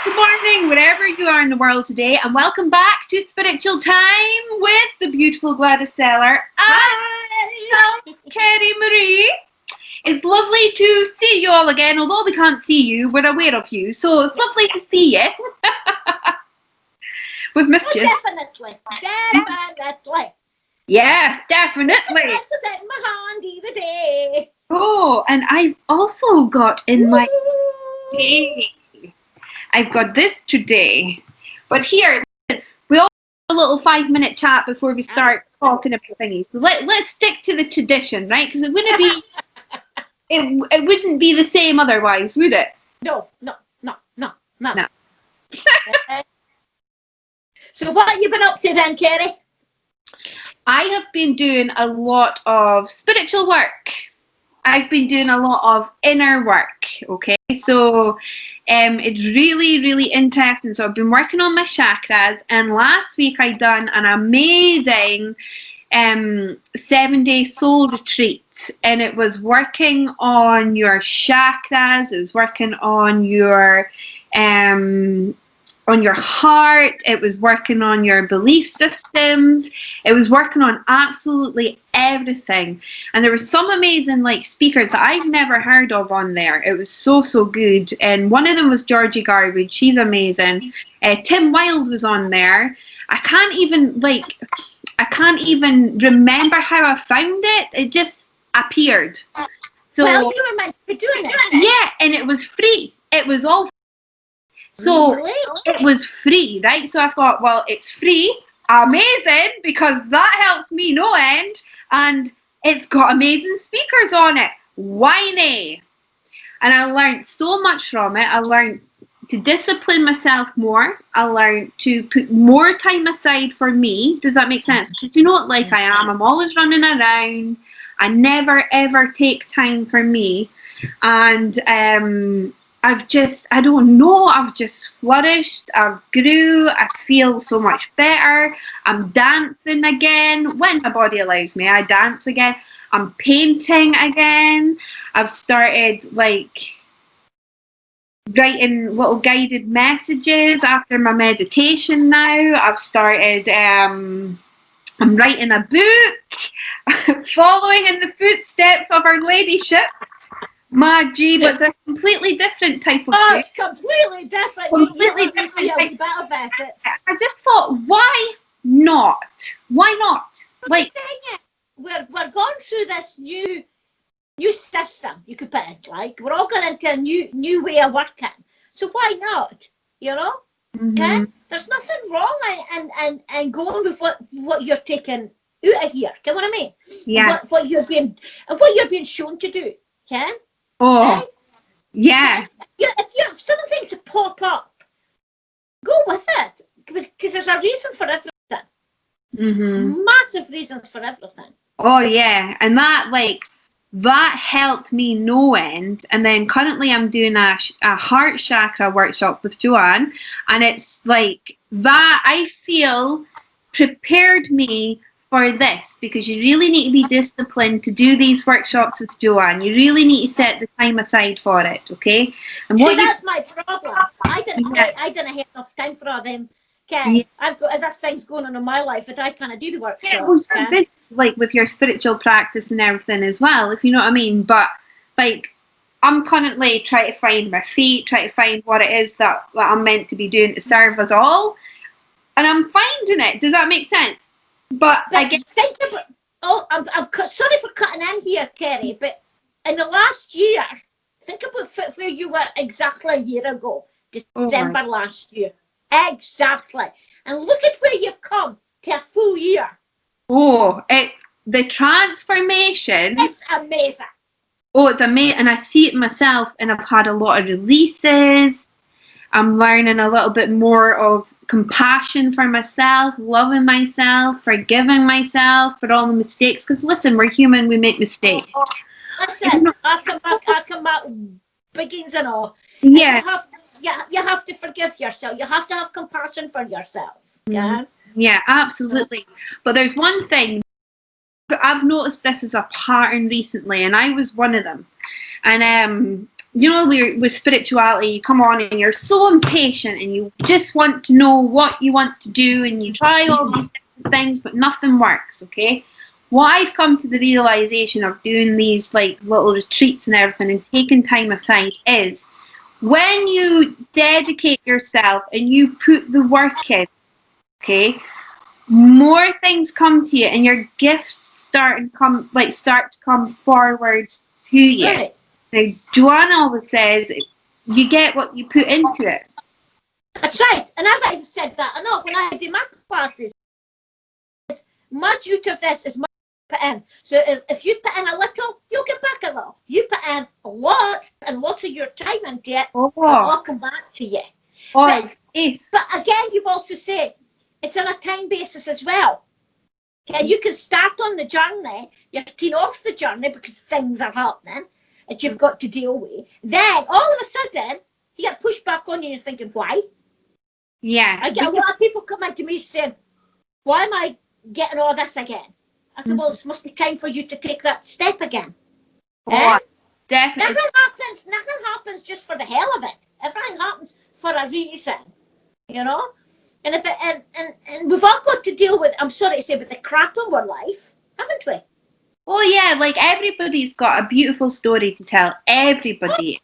Good morning, wherever you are in the world today, and welcome back to Spiritual Time with the beautiful Gladys Sellar and Kerry Marie. It's lovely to see you all again, although we can't see you, we're aware of you, so it's lovely to see you. We've missed you. Definitely. Yes, definitely. That's it in my hand either day. Oh, and I've also got in my day. I've got this today. But here, we all have a little 5-minute chat before we start talking about thingies. So let's stick to the tradition, right? Because it wouldn't be it wouldn't be the same otherwise, would it? No. So what have you been up to then, Kerry? I have been doing a lot of spiritual work. I've been doing a lot of inner work, okay? So it's really, really interesting. So I've been working on my chakras, and last week I done an amazing 7-day soul retreat, and it was working on your chakras, it was working on your heart, it was working on your belief systems, it was working on absolutely everything. And there were some amazing speakers that I've never heard of on there. It was so good. And one of them was Georgie Garwood. She's amazing. Tim Wilde was on there. I can't even remember how I found it. It just appeared. So well, you were meant to be doing it. Yeah, and it was free. It was all so really? It was free, right? So I thought, well, it's free, amazing, because that helps me no end, and it's got amazing speakers on it. Why nay? And I learned so much from it. I learned to discipline myself more. I learned to put more time aside for me. Does that make sense? Because you know what I am. I'm always running around. I never ever take time for me. And I've just flourished, I've grew, I feel so much better, I'm dancing again, when my body allows me, I dance again, I'm painting again, I've started writing little guided messages after my meditation now, I've started, I'm writing a book, following in the footsteps of Our Ladyship, Maggie, but it's a completely different type of book. Oh, it's completely different. Completely different type. I just thought, why not? Why not? We're going through this new system, you could put it we're all going into a new way of working. So why not? You know? Mm-hmm. Okay? There's nothing wrong and going with what you're taking out of here. Do you know what I mean? Yeah. What you're being shown to do. Okay? Oh, right? yeah. If you have some things that pop up, go with it. Because there's a reason for everything. Mm-hmm. Massive reasons for everything. Oh, yeah. And that helped me no end. And then currently I'm doing a heart chakra workshop with Joanne. And it's that I feel prepared me for this, because you really need to be disciplined to do these workshops with Joanne. You really need to set the time aside for it, okay? And that's my problem. I didn't have enough time for all them. Okay, yeah. I've got other things going on in my life that I can't do the workshops. Yeah, with your spiritual practice and everything as well, if you know what I mean. But I'm currently trying to find my feet, trying to find what it is that I'm meant to be doing to serve us all, and I'm finding it. Does that make sense? But I guess think about. I'm sorry for cutting in here, Kerry, but in the last year, think about where you were exactly a year ago, December last year. Exactly. And look at where you've come to a full year. Oh, the transformation. It's amazing. Oh, it's amazing. And I see it myself, and I've had a lot of releases. I'm learning a little bit more of compassion for myself, loving myself, forgiving myself for all the mistakes. Because listen, we're human, we make mistakes. Listen, I come back beginnings and all. Yeah. And you have to forgive yourself. You have to have compassion for yourself. Yeah. Yeah, absolutely. But there's one thing I've noticed, this is a pattern recently, and I was one of them. And with spirituality, you come on and you're so impatient and you just want to know what you want to do and you try all these different things, but nothing works, okay? What I've come to the realization of doing these like little retreats and everything and taking time aside is when you dedicate yourself and you put the work in, okay, more things come to you and your gifts start to come forward to you. Right. Now, Joanne always says you get what you put into it. That's right. And I've said that. I know when I do my classes, much out of this is much put in. So if you put in a little, you'll get back a little. You put in a lot and lots of your time into it, it'll all come back to you. But again, you've also said it's on a time basis as well. Okay, you can start on the journey, you have off the journey because things are happening that you've got to deal with. Then all of a sudden, you get pushed back on you and you're thinking, why? Yeah. I get a lot of people coming to me saying, why am I getting all this again? I said, well, it must be time for you to take that step again. Definitely. Nothing happens just for the hell of it. Everything happens for a reason, you know? And if it, and we've all got to deal with, I'm sorry to say, with the crap in our life, haven't we? Oh yeah, like everybody's got a beautiful story to tell. Everybody's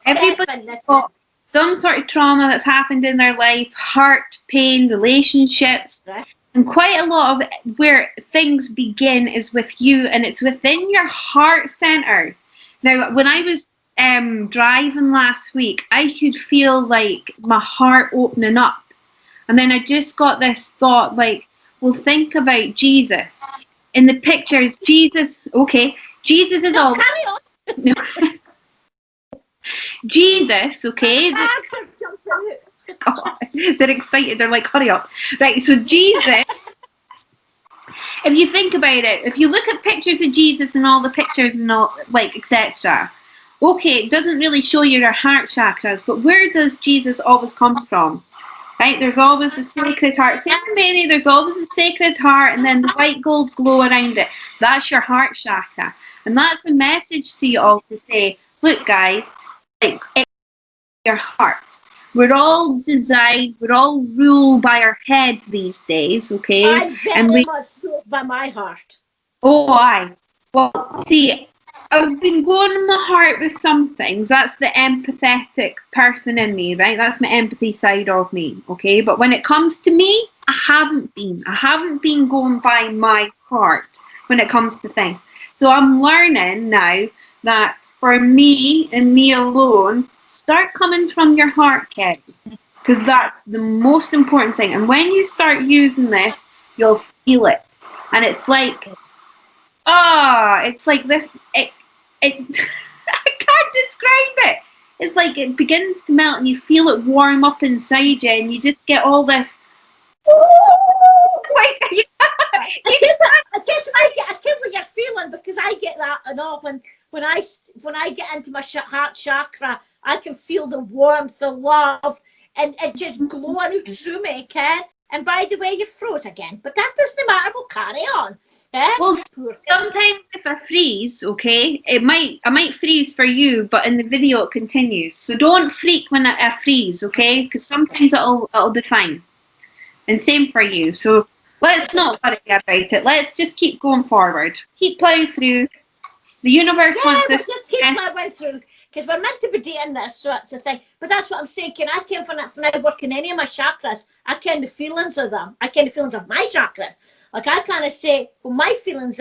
got some sort of trauma that's happened in their life, hurt, pain, relationships. Right. And quite a lot of where things begin is with you, and it's within your heart center. Now, when I was driving last week, I could feel like my heart opening up. And then I just got this thought, like, well, think about Jesus. In the pictures, Jesus is all. Carry on. No. Jesus, okay? God, they're excited. They're like, hurry up. Right, so Jesus, if you think about it, if you look at pictures of Jesus and all the pictures and all, like, etc., okay, it doesn't really show you your heart chakras, but where does Jesus always come from? Right, there's always a sacred heart. Same for Mary, there's always a sacred heart and then the white gold glow around it. That's your heart chakra. And that's a message to you all to say, look guys, like, it's your heart. We're all designed, we're all ruled by our head these days, okay? I'm very much ruled by my heart. Oh, aye. Well, see, I've been going in my heart with some things. That's the empathetic person in me, right? That's my empathy side of me, okay? But when it comes to me, I haven't been going by my heart when it comes to things. So I'm learning now that for me and me alone, start coming from your heart, kids, because that's the most important thing. And when you start using this, you'll feel it. And it's like, it's like this, it I can't describe it. It's like it begins to melt and you feel it warm up inside you and you just get all this, like, I get what you're feeling because I get that and all when I get into my heart chakra, I can feel the warmth, the love, and it just glowing out through me, Ken. And by the way, you froze again, but that doesn't matter. We'll carry on. Well, sometimes if I freeze, okay, I might freeze for you, but in the video it continues. So don't freak when I freeze, okay? Because sometimes it'll be fine. And same for you. So let's not worry about it. Let's just keep going forward. Keep plowing through. The universe wants this. Just keep plowing through. Because we're meant to be doing this, so that's the thing. But that's what I'm saying. Can I came from now working any of my chakras? I ken the feelings of them. I ken the feelings of my chakras. Like I kind of say, well, my feelings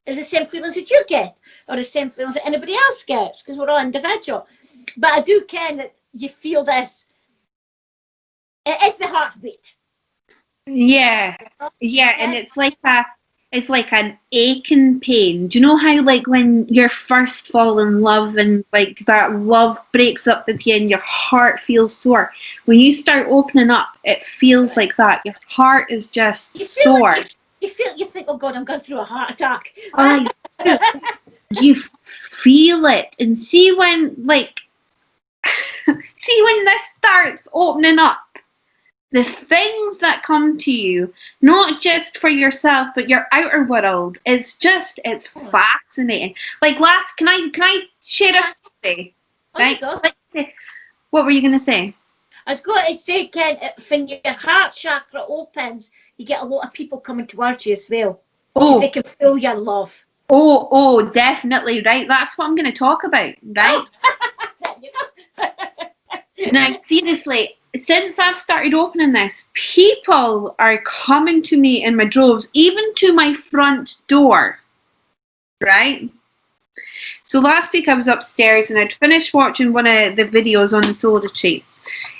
is the same feelings that you get, or the same feelings that anybody else gets, because we're all individual. But I do ken that you feel this. It is the heartbeat. Yeah, and it's like an aching pain. Do you know how, like, when you're first fall in love and like that love breaks up with you and your heart feels sore? When you start opening up, it feels like that. Your heart is just sore. You think, oh God, I'm going through a heart attack. You feel it, and see when this starts opening up. The things that come to you, not just for yourself, but your outer world, it's fascinating. Like can I share a story? Right? Go. What were you going to say? I was going to say, Ken, when your heart chakra opens, you get a lot of people coming towards you as well. Oh, they can feel your love. Oh, definitely, right? That's what I'm going to talk about, right? There you go. Now, seriously, since I've started opening this, people are coming to me in my droves, even to my front door, right? So last week I was upstairs and I'd finished watching one of the videos on the soul retreat,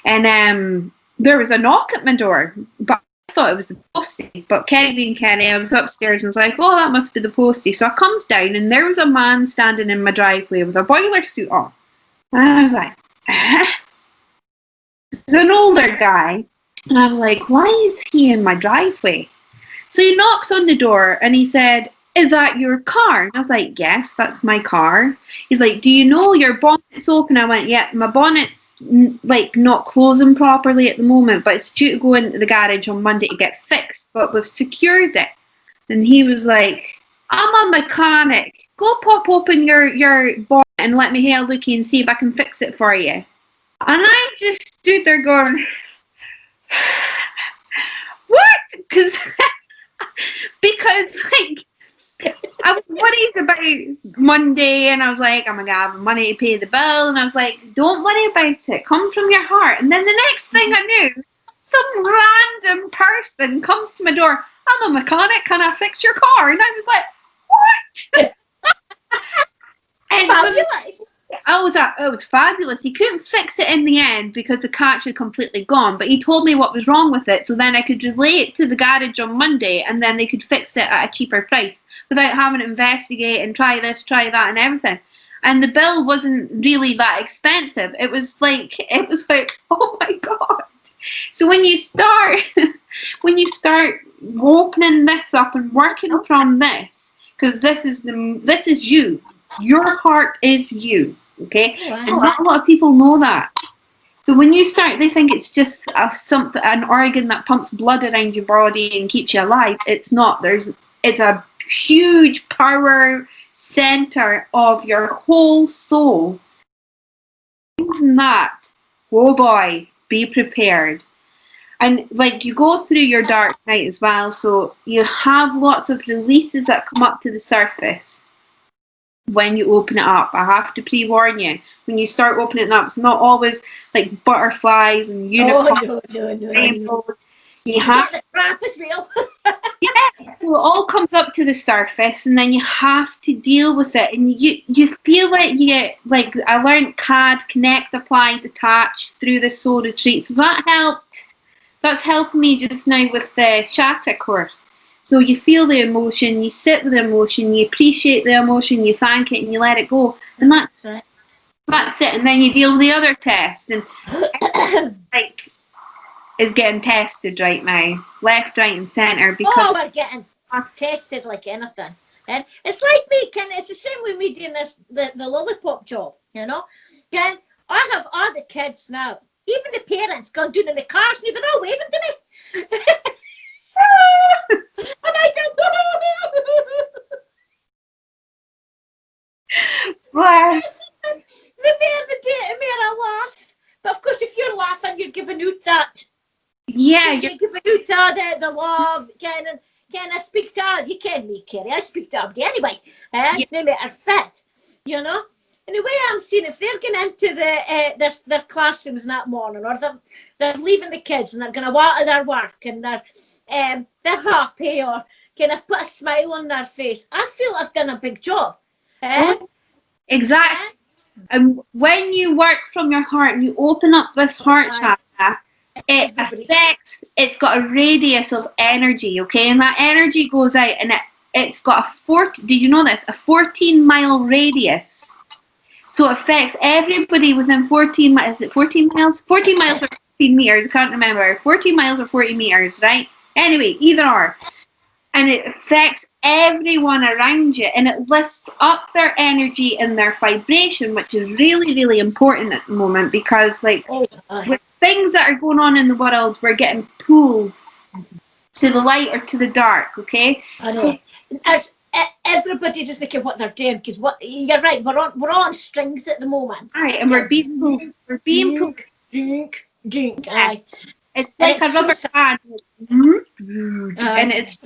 and there was a knock at my door, but I thought it was the postie. But Kerry being Kerry, I was upstairs and I was like, oh, that must be the postie. So I comes down and there was a man standing in my driveway with a boiler suit on. And I was like, It was an older guy. And I was like, why is he in my driveway? So he knocks on the door and he said, is that your car? And I was like, yes, that's my car. He's like, do you know your bonnet's open? I went, yeah, my bonnet's like not closing properly at the moment, but it's due to go into the garage on Monday to get fixed, but we've secured it. And he was like, I'm a mechanic. Go pop open your bonnet and let me have a looky and see if I can fix it for you. And I just stood there going, what? Because like, I was worried about Monday, and I was like, I'm gonna have money to pay the bill, and I was like, don't worry about it, come from your heart. And then the next thing I knew, some random person comes to my door, I'm a mechanic, can I fix your car? And I was like, what? Fabulous. It was fabulous. He couldn't fix it in the end because the catch had completely gone, but he told me what was wrong with it, so then I could relay it to the garage on Monday, and then they could fix it at a cheaper price without having to investigate and try this, try that, and everything. And the bill wasn't really that expensive. It was like, oh my God. So when you start opening this up and working from this, because this is you. Your heart is you, okay? Wow. And not a lot of people know that. So when you start, they think it's just an organ that pumps blood around your body and keeps you alive. It's not. It's a huge power center of your whole soul. Using that, oh boy, be prepared. And like, you go through your dark night as well, so you have lots of releases that come up to the surface when you open it up. I have to pre-warn you, when you start opening it up, it's not always like butterflies and unicorns. No. You have the crap is real. yeah, so it all comes up to the surface, and then you have to deal with it, and you feel like you get, like, I learned CAD, connect, apply, detach through the soul retreat, so that helped. That's helping me just now with the chakra course. So you feel the emotion, you sit with the emotion, you appreciate the emotion, you thank it, and you let it go. And that's it. And then you deal with the other test. And like, is getting tested right now, left, right, and centre, because we're getting tested like anything. And it's like me, Ken. It's the same with me doing this, the lollipop job. You know, Ken. I have all the kids now. Even the parents gone down in the cars, and they're all waving to me. And I go, well, the laugh. But of course, if you're laughing, you're giving out that. Yeah, you're giving out the love. Can I speak to you? Can me, Kerry? I speak to everybody anyway. No matter fit, you know. And the way I'm seeing, if they're going into their classrooms that morning, or they're leaving the kids and they're going to walk to their work, and they're happy, or kind of put a smile on their face, I feel I've done a big job. Exactly. And when you work from your heart and you open up this heart chakra, it's got a radius of energy, okay? And that energy goes out, and it's got do you know this? A 14-mile radius. So it affects everybody within 14 miles. Is it 14 miles? 14 miles or 14 meters, I can't remember. 14 miles or 40 meters, right? Anyway, either or. And it affects everyone around you, and it lifts up their energy and their vibration, which is really, really important at the moment, because like with things that are going on in the world, we're getting pulled to the light or to the dark, okay? I know. everybody just looking what they're doing, because what you're right, we're on strings at the moment. Aye, and we're being pulled. We're being pulled. Drink. Yeah. Aye. It's like a rubber band. And it's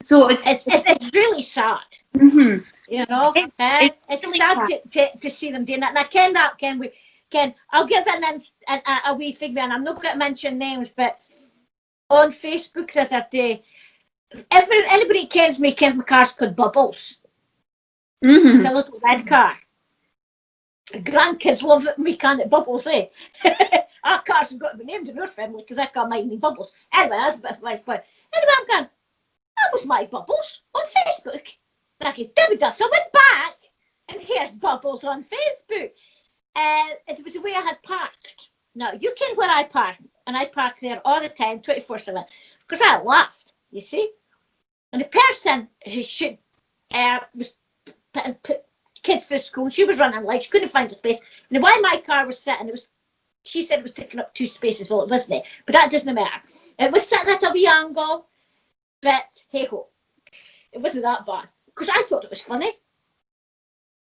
so it's really sad. Mm-hmm. You know, it's really sad to see them doing that. And I ken that, Ken, I'll give a wee thing there, and I'm not going to mention names, but on Facebook the other day, anybody kens my car's called Bubbles. Mm-hmm. It's a little red car. Grandkids love me calling it Bubbles, eh? Our cars have got to be named in our family because I can't mind me Bubbles. Anyway, that's a bit of a nice point. Anyway, I'm going, that was my Bubbles on Facebook. And I go, David, so I went back, and here's Bubbles on Facebook. It was the way I had parked. Now, you can where I park, and I park there all the time, 24/7, because I laughed, you see. And the person who was putting kids through school, she was running late, she couldn't find a space. And while my car was sitting, she said it was taking up 2 spaces. Well, it wasn't, but that doesn't matter. It was sitting at a wee angle, but hey ho, it wasn't that bad, because I thought it was funny.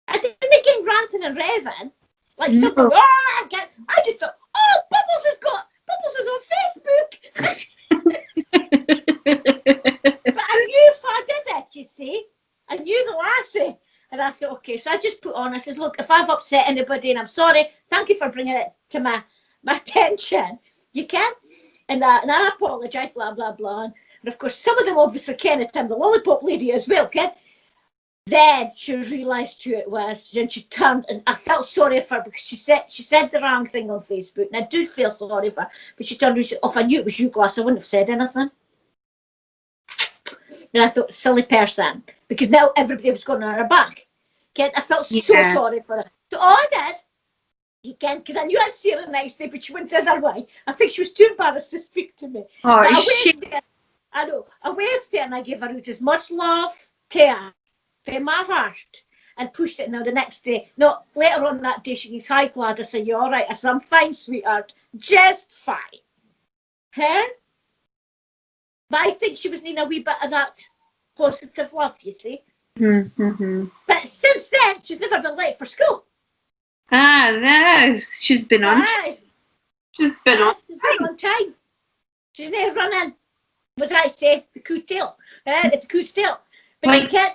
I didn't get ranting and raving like something. I just thought, oh, Bubbles is on Facebook. But I knew if I did it, you see, I knew the lassie. And I thought, okay, so I just put on, I said, look, if I've upset anybody, and I'm sorry, thank you for bringing it to my attention, you can. And I apologise, blah, blah, blah. And of course, some of them obviously ken it, I'm the lollipop lady as well, Ken. Then she realised who it was, and she turned, and I felt sorry for her, because she said the wrong thing on Facebook, and I do feel sorry for her, but she turned and said, if I knew it was you, Glass, I wouldn't have said anything. And I thought, silly person, because now everybody was going on her back. Ken, I felt so sorry for her. So all I did, you can, because I knew I'd see her nicely, but she went the other way. I think she was too embarrassed to speak to me. Oh, shit. I know. I waved her and I gave her out as much love to her from my heart, and pushed it. Now the next day, no, later on that day, she goes, hi Gladys, are you all right? I said, I'm fine, sweetheart, just fine. Huh? But I think she was needing a wee bit of that positive love, you see. Mm-hmm. But since then, she's never been late for school. No, she's been on. She's been on time. She's never running. What I say, the coot tail. It's the coot tail. But you can't.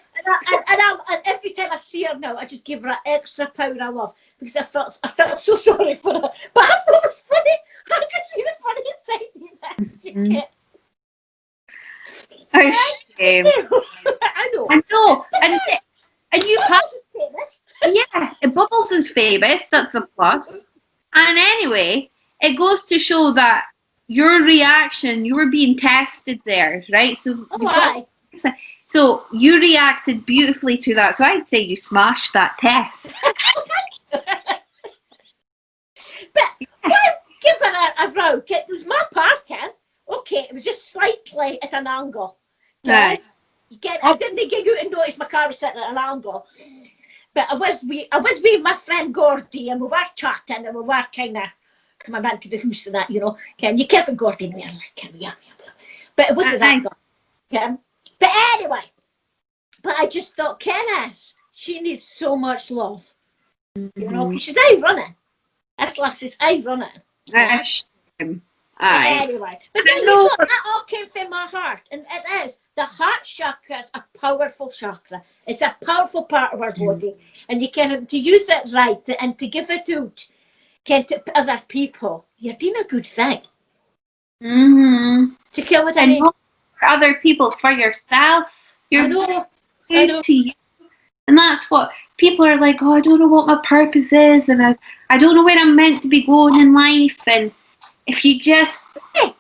And every time I see her now, I just give her an extra pound of love, because I felt so sorry for her. But I thought it was funny. I could see the funniest side of that. You can't. Oh, shame. I know. And you Bubbles is famous. Yeah, Bubbles is famous. That's a plus. And anyway, it goes to show that your reaction, you were being tested there, right? So you reacted beautifully to that. So I'd say you smashed that test. But give her a row. It was my parking. Okay, it was just slightly at an angle. Right. I didn't get you to notice my car was sitting at an angle. But I was with my friend Gordy, and we were chatting, and we were kind of coming back to the house and that, you know. Can you care for Gordy? And we were like, yeah. But it wasn't that angle. Yeah. But anyway, I just thought, Kenneth, she needs so much love. You know, because she's out running. That's lassie's out running. Anyway, but then you thought that all came from my heart, and it is. The heart chakra is a powerful chakra. It's a powerful part of our body, and you can, to use it right and to give it out to other people, you're doing a good thing. Mm-hmm. To kill what I mean. For other people, for yourself, you're good to you. And that's what people are like, oh, I don't know what my purpose is, and I don't know where I'm meant to be going in life. And if you just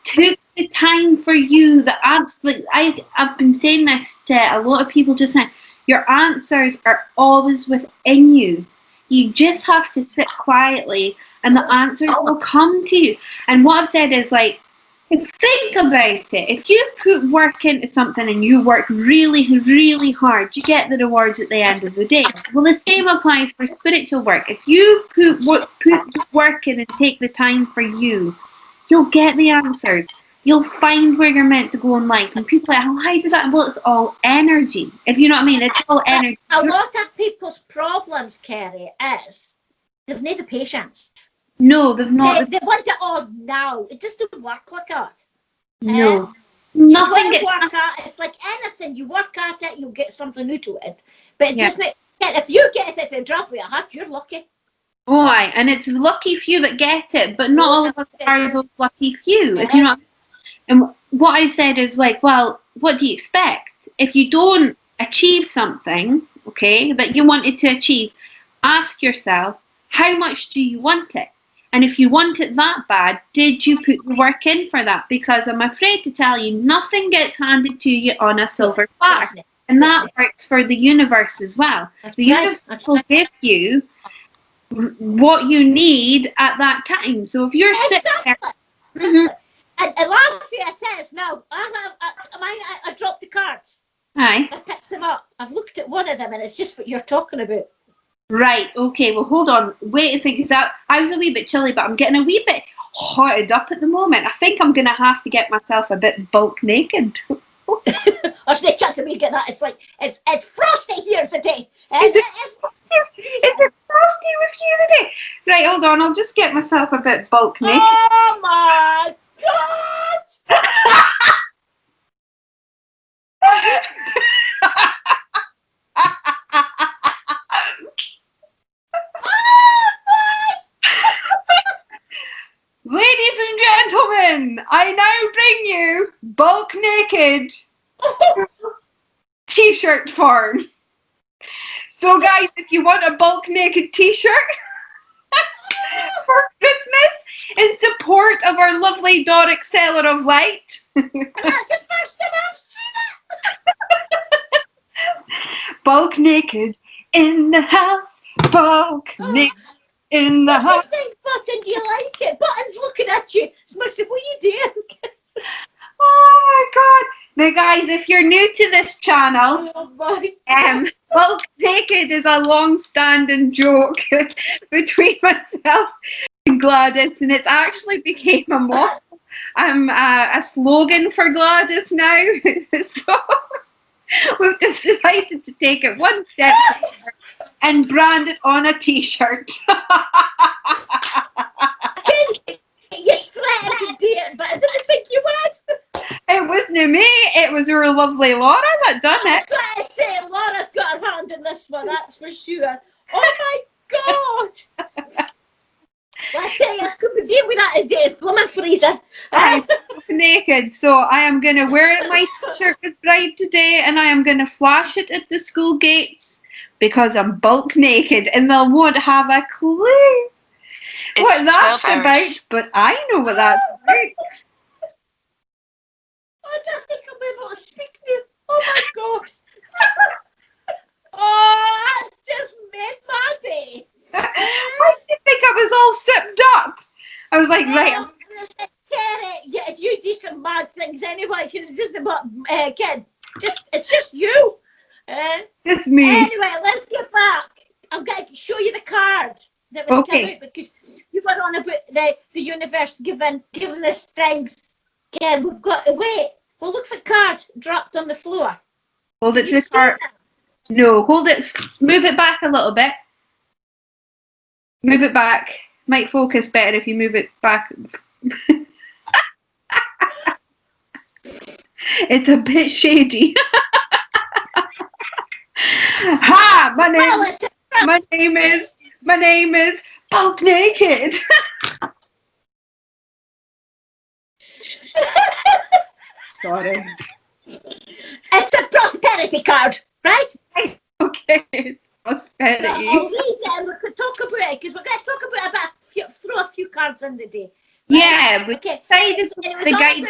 took the time for you, I've been saying this to a lot of people just now, your answers are always within you. You just have to sit quietly and the answers will come to you. And what I've said is, like, think about it. If you put work into something and you work really, really hard, you get the rewards at the end of the day. Well, the same applies for spiritual work. If you put work in and take the time for you, you'll get the answers. you'll find where you're meant to go in life. And people are like, how does that? Well, it's all energy. If you know what I mean, it's all energy. A lot of people's problems, Kerry, is they've not the patience. No, they've not. They want it all now. It doesn't work like that. No. Nothing gets work at it. It's like anything. You work at it, you'll get something new to it. But it doesn't. If you get it at the drop of a hat, you're lucky. Oh, aye. And it's lucky few that get it, but not all of us are those lucky few. If you know what I mean? And what I've said is like, well, what do you expect? If you don't achieve something, okay, that you wanted to achieve, ask yourself, how much do you want it? And if you want it that bad, did you put the work in for that? Because I'm afraid to tell you, nothing gets handed to you on a silver platter. And that works for the universe as well. The universe will give you what you need at that time. So if you're sitting there... Mm-hmm. And last year it is now. I dropped the cards. Aye. I picked them up. I've looked at one of them and it's just what you're talking about. Right, okay, well hold on. Wait a think, I was a wee bit chilly, but I'm getting a wee bit hotted up at the moment. I think I'm gonna have to get myself a bit bulk naked. I was chat to me get that. It's like it's frosty here today. Is it frosty with you today? Right, hold on, I'll just get myself a bit bulk naked. Oh my god! Ladies and gentlemen, I now bring you bulk naked t-shirt form. So guys, if you want a bulk naked t-shirt for Christmas in support of our lovely Doric Sellar of Light. That's the first time I've seen it. Bulk naked in the house, bulk naked in the house. What do you think, Button? Do you like it? Button's looking at you. Smushy, what are you doing? Oh my god. Now guys, if you're new to this channel, bulk naked is a long-standing joke between myself and Gladys, and it's actually became a motto. A slogan for Gladys now. So we've decided to take it one step further and brand it on a t-shirt. You threatened to do it, but I didn't think you would. It wasn't me, it was our lovely Laura that done it. I was trying to say, Laura's got her hand in this one, that's for sure. Oh my god! I tell you, I couldn't deal with that today. It's blooming freezing. I'm naked, so I am going to wear my t-shirt with Bride today, and I am going to flash it at the school gates because I'm bulk naked, and they won't have a clue what that's about. But I know what that's about. I don't think I'll be able to speak to you. Oh my god! Oh, that's just made my day. I didn't think I was all sipped up. I was like, right. Yeah, you do some mad things anyway, because it's just about kid. It's just you. It's me. Anyway, let's get back. I'm going to show you the card that was come out, because you were on about the universe giving us things. Again, we've got to wait. Well, look for the card dropped on the floor. Hold it to the card. No, hold it. Move it back a little bit. Move it back. Might focus better if you move it back. It's a bit shady. Ha! My name is Bulk Naked. Sorry. It's a prosperity card, right? Okay. Prosperity. So I'll read it and we could talk about it, because we're going to talk about throw a few cards in the day. Right? Yeah, okay. The guys.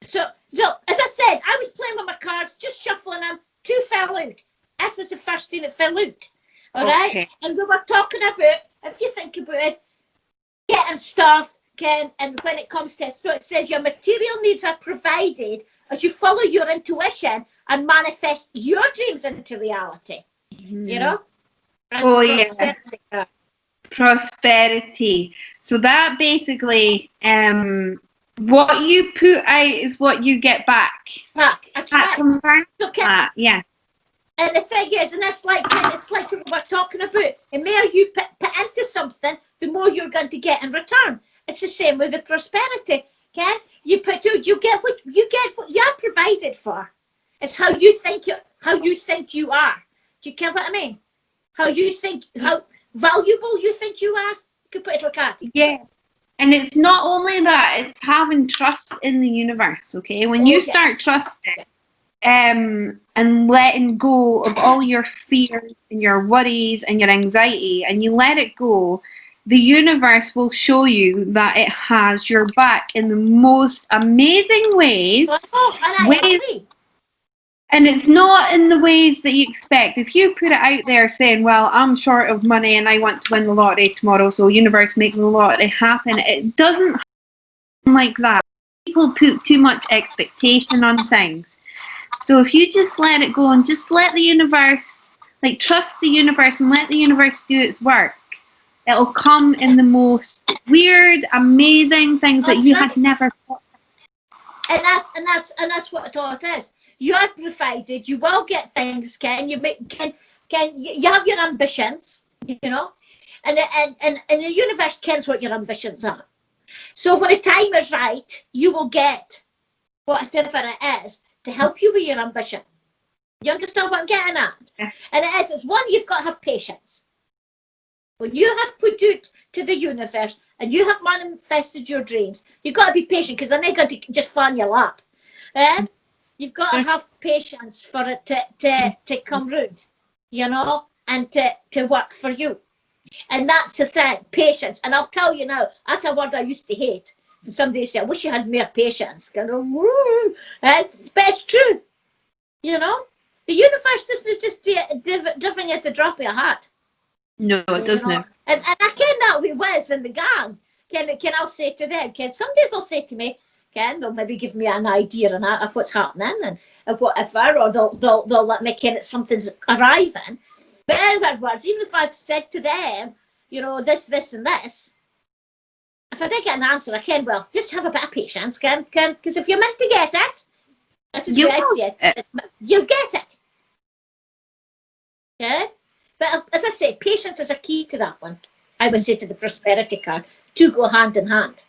So, as I said, I was playing with my cards, just shuffling them. 2 fell out. This is the first thing that fell out. All right? And we were talking about, if you think about it, getting stuff, and when it comes to, so it says your material needs are provided as you follow your intuition and manifest your dreams into reality. Mm-hmm. You know? That's prosperity. So that basically What you put out is what you get back. That's right. Confirms So that, yeah. and the thing is, and it's like what we're talking about. The more you put into something, the more you're going to get in return. It's the same with the prosperity. Okay, you get what you're provided for. It's how you think you are. Do you get what I mean? How valuable you think you are. You could put it like that. Yeah. And it's not only that, it's having trust in the universe, okay? When you start trusting and letting go of all your fears and your worries and your anxiety, and you let it go, the universe will show you that it has your back in the most amazing ways. And it's not in the ways that you expect. If you put it out there saying, well, I'm short of money and I want to win the lottery tomorrow, so universe make the lottery happen, it doesn't happen like that. People put too much expectation on things. So if you just let it go and just let the universe, like trust the universe and let the universe do its work, it'll come in the most weird, amazing things that you had never thought. And that's what it is. You are provided. You will get things. You have your ambitions, you know, and the universe cares what your ambitions are. So when the time is right, you will get whatever it is to help you with your ambition. You understand what I'm getting at? Yeah. And it's one, you've got to have patience. When you have put it to the universe and you have manifested your dreams, you've got to be patient because they're not going to just fall in your lap. You've got to have patience for it to come round, you know, and to work for you. And that's the thing, patience. And I'll tell you now, that's a word I used to hate. And somebody said, I wish you had more patience. But it's true, you know. The universe doesn't just delivering at the drop of a hat. No, it doesn't. And I ken that with Wes and the gang. Can I'll say to them, some days they'll say to me, they'll maybe give me an idea of what's happening and whatever, or they'll let me ken that something's arriving. But in other words, even if I've said to them, you know, this, and this, if I did get an answer, I can, well, just have a bit of patience, because if you're meant to get it, this is what I see it, you get it. Okay? But as I say, patience is a key to that one. I would say to the prosperity card, two go hand in hand.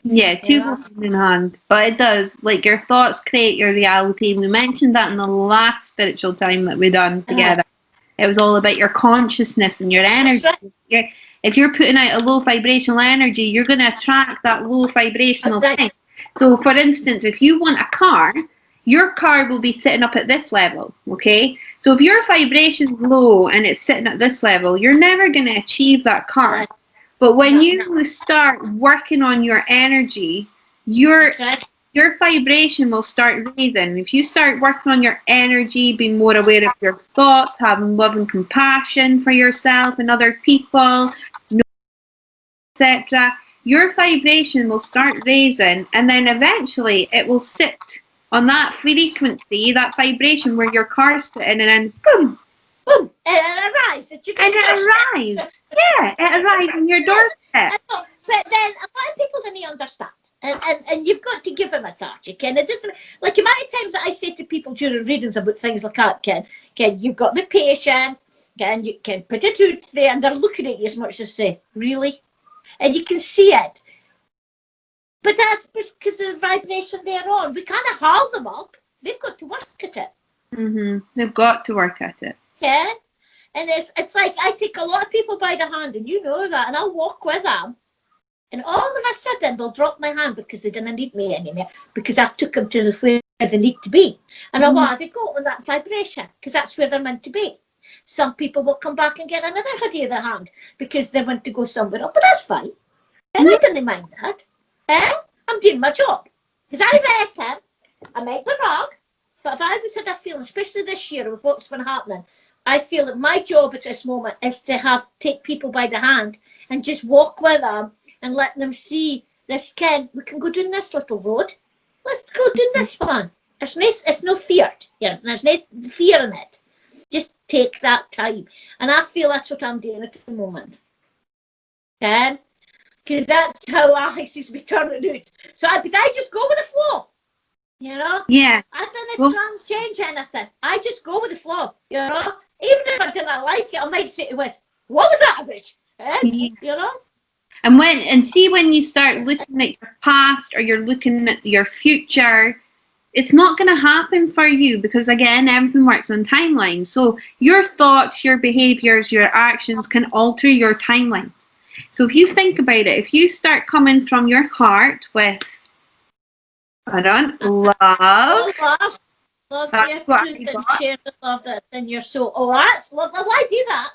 Yeah, two go hand in hand. But it does. Like, your thoughts create your reality. We mentioned that in the last spiritual time that we done together. It was all about your consciousness and your energy. Right. If you're putting out a low vibrational energy, you're going to attract that low vibrational thing. So, for instance, if you want a car, your car will be sitting up at this level, okay? So if your vibration is low and it's sitting at this level, you're never going to achieve that car. But when you start working on your energy, your vibration will start raising. If you start working on your energy, being more aware of your thoughts, having love and compassion for yourself and other people, etc., your vibration will start raising, and then eventually it will sit on that frequency, that vibration where your car's sitting, and then boom, boom, and it arrives. Yeah, it arrives on your doorstep. But then a lot of people don't understand. And you've got to give them a touch, Ken. It doesn't, like the amount of times that I say to people during readings about things like that, Ken, you've got to be patient, Ken, you can put it out there, and they're looking at you as much as say, really? And you can see it. But that's because of the vibration they're on. We can't haul them up. They've got to work at it. Mm-hmm. They've got to work at it. Yeah. And it's like I take a lot of people by the hand, and you know that, and I'll walk with them. And all of a sudden, they'll drop my hand because they didn't need me anymore, because I've took them to where they need to be. And they go on that vibration, because that's where they're meant to be. Some people will come back and get another hoodie in their hand because they want to go somewhere else, but that's fine. And I didn't mind that. I'm doing my job. Because I reckon, I might be wrong, but if I was had a feeling, especially this year with what's been happening, I feel that my job at this moment is to take people by the hand and just walk with them and let them see this, Ken, we can go down this little road. Let's go down this one. It's no fear. Yeah, there's no fear in it. Just take that time. And I feel that's what I'm doing at the moment. Ken? because that's how I seem to be turning out. So I just go with the flow, you know? Yeah. I didn't Well, try and change anything. I just go with the flow, you know? Even if I didn't like it, I might say to Wes, what was that about? yeah. You know? And see, when you start looking at your past or you're looking at your future, it's not going to happen for you because, again, everything works on timelines. So your thoughts, your behaviors, your actions can alter your timelines. So if you think about it, if you start coming from your heart with, love, Oh, love that's your what I truth and got. share the love that's in your soul. Oh, that's lovely. Why do that?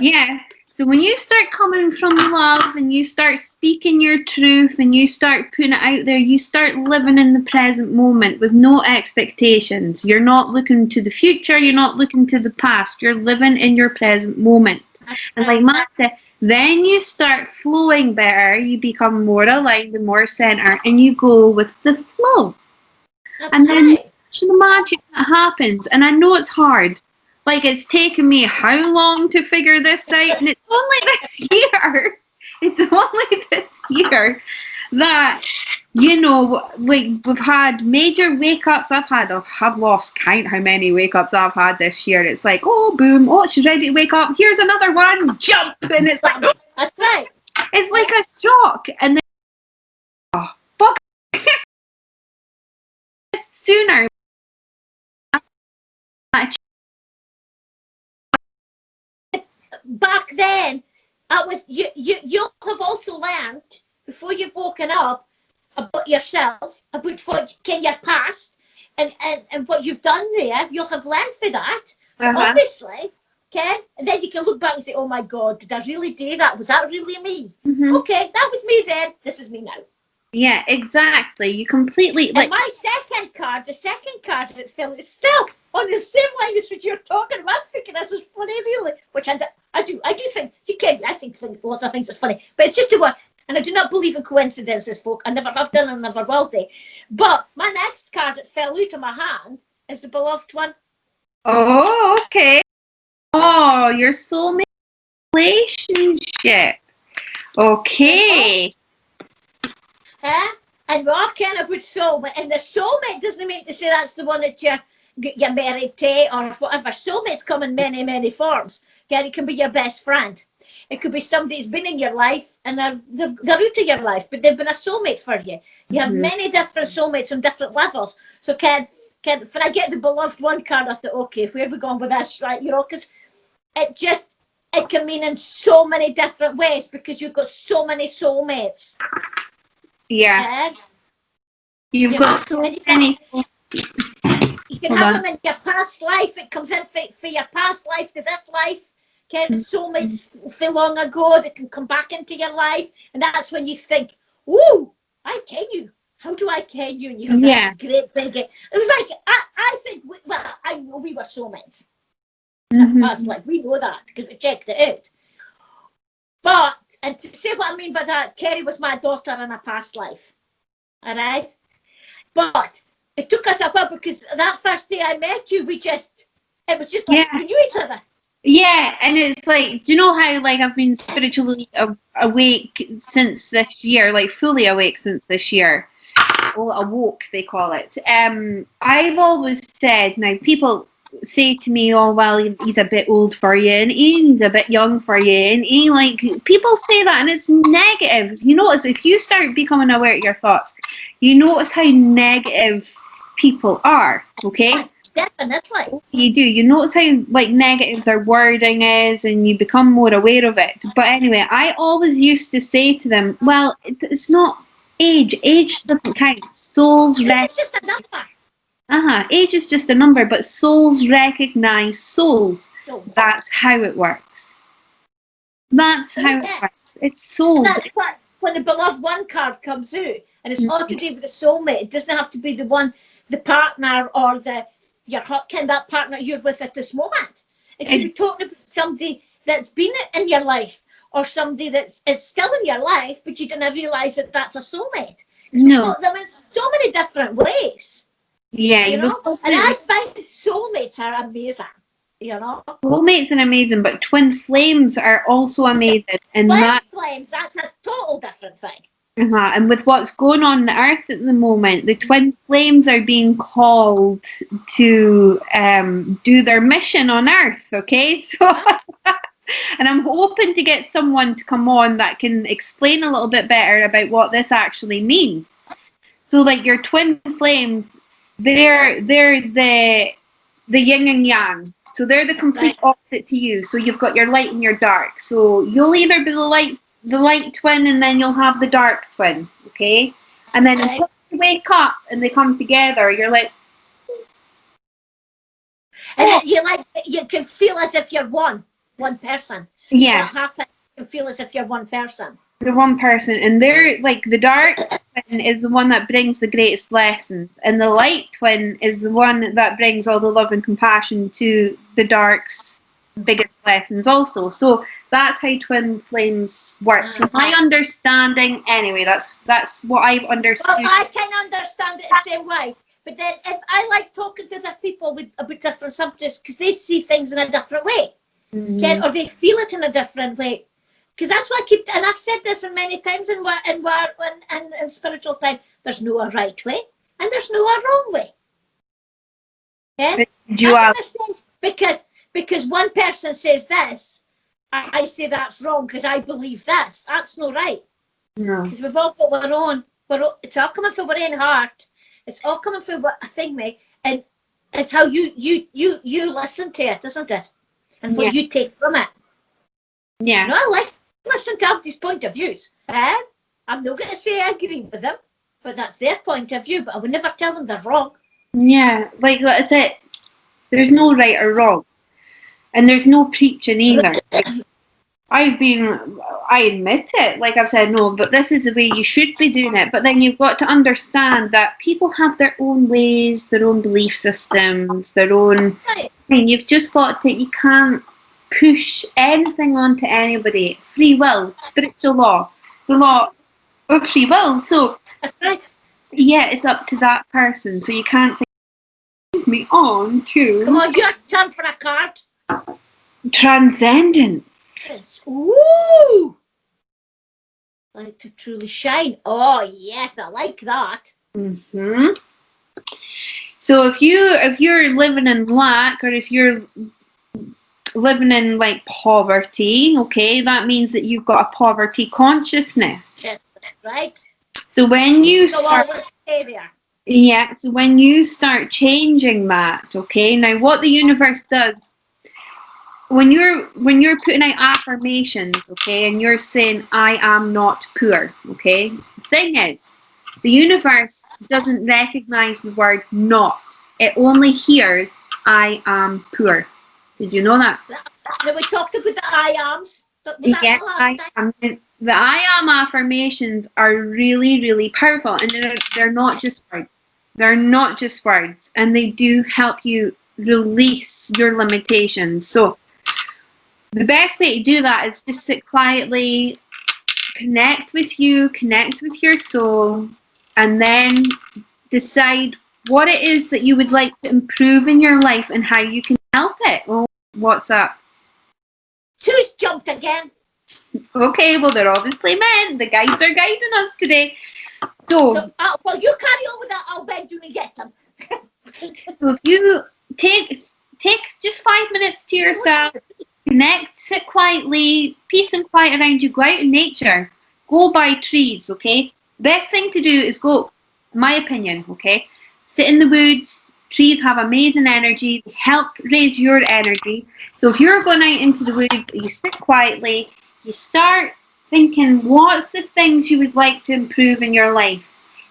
Yeah. So when you start coming from love and you start speaking your truth and you start putting it out there, you start living in the present moment with no expectations. You're not looking to the future, you're not looking to the past, you're living in your present moment. And like Matt said, then you start flowing better, you become more aligned and more centered, and you go with the flow. And then the magic that happens. And I know it's hard. Like, it's taken me how long to figure this out? And it's only this year. It's only this year that, like, we've had major wake-ups. I've lost count how many wake-ups I've had this year. It's like, oh, boom. Oh, she's ready to wake up. Here's another one. Jump. And it's like, that's right. It's like a shock. And then, oh, fuck. Sooner. Back then, you'll have also learned before you've woken up about yourself, about what in your past, and what you've done there. You'll have learned for that. So obviously, and then you can look back and say, "Oh my God, did I really do that? Was that really me? Okay, that was me then. This is me now." Yeah, exactly. You completely And my second card, the second card that fell, is still on the same line as what you're talking about. I'm thinking this is funny, really, which I do think you can. I think a lot of things are funny, but it's just a word. And I do not believe in coincidences, folk. I never have done and never will do. But my next card that fell out of my hand is the beloved one. Oh, okay. Oh, your soulmate relationship. Okay. And we're all kind of about soulmate. And the soulmate doesn't mean to say that's the one that you're married to or whatever. Soulmates come in many, many forms. It can be your best friend. It could be somebody who's been in your life and they're out of your life, but they've been a soulmate for you. You have many different soulmates on different levels. So when I get the beloved one card, I thought, okay, where are we going with this? Right, because it can mean in so many different ways because you've got so many soulmates. Yeah. You've got so many. You can have them in your past life. It comes in for your past life to this life. Soulmates so long ago that can come back into your life. And that's when you think, ooh, I ken you. How do I ken you? And you have that great big... It was like, I think, I know we were soulmates. In past life. We know that because we checked it out. But, and to say what I mean by that, Kerry was my daughter in a past life. All right? But it took us a while because that first day I met you, it was just like we knew each other. Yeah, and it's like, do you know how, like, I've been spiritually awake since this year, like fully awake since this year? Well, awoke, they call it. I've always said, now people say to me, oh, well, he's a bit old for you, and he's a bit young for you, and people say that, and it's negative. You notice if you start becoming aware of your thoughts, you notice how negative people are, okay? Definitely. You do. You notice how negative their wording is, and you become more aware of it. But anyway, I always used to say to them, well, it's not age. Age doesn't count. Souls It's just a number. Age is just a number, but souls recognize souls. That's how it works. That's how it works. It's souls. That's what, when the beloved one card comes out, and it's all to do with the soulmate. It doesn't have to be the one, the partner, or that partner you're with at this moment. It could be talking about somebody that's been in your life, or somebody that's still in your life, but you didn't realise that that's a soulmate. No. Them in so many different ways. Yeah, and I find soulmates are amazing. Soulmates are amazing, but twin flames are also amazing, and flames, that's a total different thing. And with what's going on the earth at the moment, the twin flames are being called to do their mission on earth, okay? So, and I'm hoping to get someone to come on that can explain a little bit better about what this actually means. So, like your twin flames, they're the yin and yang. So they're the complete opposite to you. So you've got your light and your dark. So you'll either be the light twin, and then you'll have the dark twin, okay? And then when you wake up and they come together, you're like, and you can feel as if you're one person. Yeah. What happens? You can feel as if you're one person. The one person, and they're like the dark twin is the one that brings the greatest lessons, and the light twin is the one that brings all the love and compassion to the dark's biggest lessons also. So that's how twin flames work. From my understanding, anyway, that's what I've understood. Well, I can understand it the same way. But then if I like talking to the people about different subjects because they see things in a different way, or they feel it in a different way. Because that's what I keep, and I've said this many times in spiritual time, there's no a right way and there's no a wrong way. Yeah? Because one person says this, I say that's wrong because I believe this. That's not right. No. Because we've all got our own, it's all coming from our own heart. It's all coming from what a thing, mate. And it's how you listen to it, isn't it? And what you take from it. Yeah. No, I like listen to these point of views. I'm not going to say I agree with them, but that's their point of view. But I would never tell them they're wrong. Yeah, like I said, there's no right or wrong, and there's no preaching either. I admit it, like I've said, no, but this is the way you should be doing it. But then you've got to understand that people have their own ways, their own belief systems, their own. Right. And you've just got to. You can't push anything onto anybody. Free will, spiritual law, the law of free will. So that's right. Yeah, it's up to that person. So you can't think me on to. Come on, your turn for a card. Transcendence. Ooh. Like to truly shine. Oh yes, I like that. So if you're living in lack, or if you're living in like poverty, okay, that means that you've got a poverty consciousness. Yes, right. So when you start, stay there. Yeah, so when you start changing that, okay, now what the universe does, when you're putting out affirmations, okay, and you're saying I am not poor, okay, the thing is, the universe doesn't recognize the word not. It only hears I am poor. Did you know that? We talked about the I ams. Yeah, the I am affirmations are really, really powerful, and they're not just words. They're not just words, and they do help you release your limitations. So the best way to do that is just sit quietly, connect with your soul, and then decide what it is that you would like to improve in your life and how you can help it. Well, what's up? Who's jumped again? Okay, well, they're obviously men. The guides are guiding us today. So well, you carry on with that. I'll beg you to get them. So if you take just 5 minutes to yourself, connect, sit quietly, peace and quiet around you, go out in nature, go by trees, okay? Best thing to do is go, my opinion, okay? Sit in the woods. Trees have amazing energy, they help raise your energy. So if you're going out into the woods, you sit quietly, you start thinking what's the things you would like to improve in your life,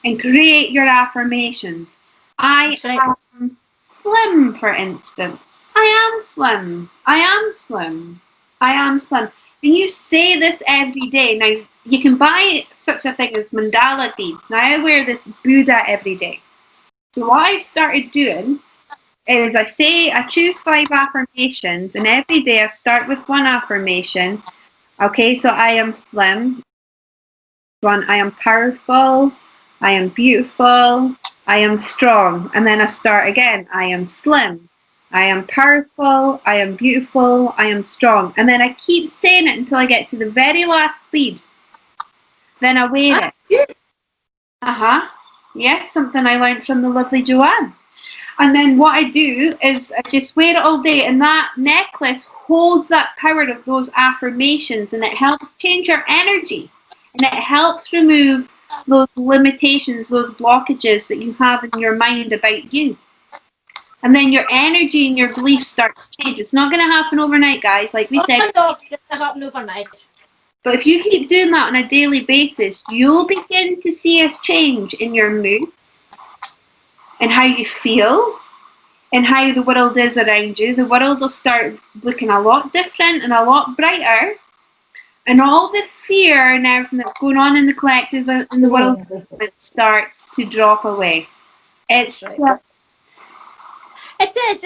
and create your affirmations. I am slim, for instance. I am slim. I am slim. I am slim. And you say this every day. Now, you can buy such a thing as mandala beads. Now, I wear this Buddha every day. So what I've started doing is I choose 5 affirmations, and every day I start with one affirmation. Okay, so I am slim. One, I am powerful. I am beautiful. I am strong. And then I start again. I am slim. I am powerful, I am beautiful, I am strong. And then I keep saying it until I get to the very last lead. Then I wear it. Yes, something I learned from the lovely Joanne. And then what I do is I just wear it all day, and that necklace holds that power of those affirmations, and it helps change your energy, and it helps remove those limitations, those blockages that you have in your mind about you. And then your energy and your beliefs start to change. It's not going to happen overnight, guys, like we said. No, it's going to happen overnight. But if you keep doing that on a daily basis, you'll begin to see a change in your mood, and how you feel, and how the world is around you. The world will start looking a lot different and a lot brighter. And all the fear and everything that's going on in the collective and in the world, it starts to drop away. It's right. It is.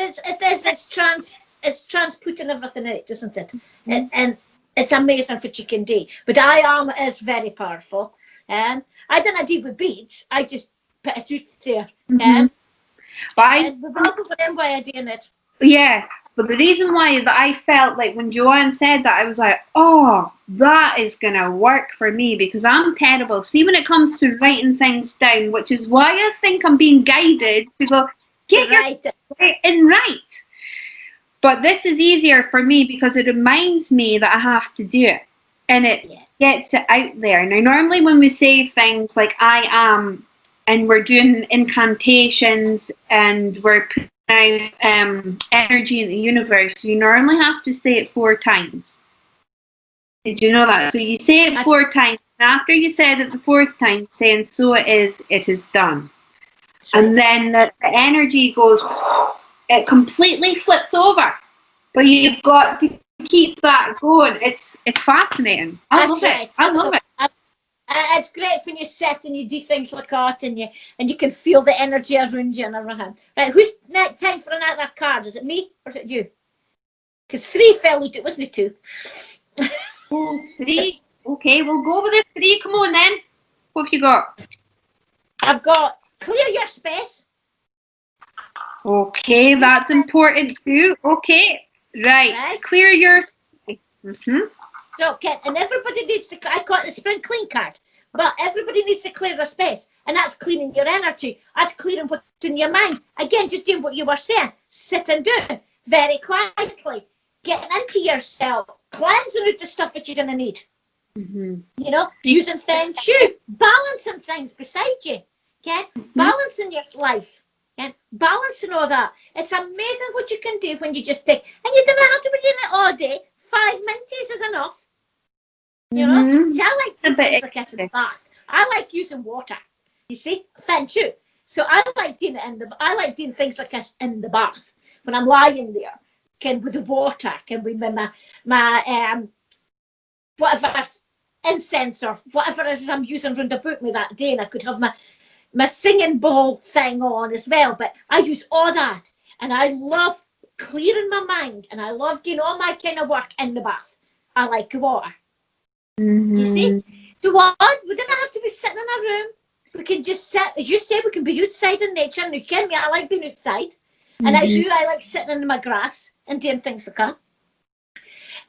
It's transputing everything out, isn't it? And it's amazing what you can do. But I am is very powerful. And I don't deal with beads. I just put it out there. And we've all got the same way of doing it. Yeah. But the reason why is that I felt like when Joanne said that, I was like, oh, that is going to work for me, because I'm terrible. See, when it comes to writing things down, which is why I think I'm being guided to go, get your and write. But this is easier for me because it reminds me that I have to do it. And it gets it out there. Now, normally when we say things like I am, and we're doing incantations, and we're putting out energy in the universe, you normally have to say it 4 times. Did you know that? So you say it 4 times, and after you said it the 4th time, saying so it is done. And then the energy goes, it completely flips over. But you've got to keep that going. It's fascinating. I love it. It's great when you sit and you do things like that, and you can feel the energy around you and everything. Right, who's next time for another card? Is it me or is it you? Because 3 fell out, it wasn't 2. 3. Okay, we'll go with the 3. Come on then. What have you got? I've got clear your space. Okay, that's important too. Okay, right. Clear your space. Okay, and everybody needs to, I call it the spring clean card, but everybody needs to clear their space, and that's cleaning your energy. That's clearing what's in your mind. Again, just doing what you were saying, sit and do it very quietly, getting into yourself, cleansing out the stuff that you're going to need. You know, using feng shui, balancing things beside you, okay? Balancing your life, and balancing all that. It's amazing what you can do when you just take, and you don't have to be doing it all day. 5 minutes is enough. You know, see, I like things like this in the bath. I like using water. You see, feng shui. So I like doing it I like doing things like this in the bath when I'm lying there. Can with the water, can with my whatever incense or whatever it is I'm using round about me that day, and I could have my singing bowl thing on as well. But I use all that, and I love clearing my mind, and I love doing all my kind of work in the bath. I like water. You see? So what? We don't have to be sitting in a room. We can just sit, as you say, we can be outside in nature. And you can, I like being outside. And I like sitting in my grass and doing things like that.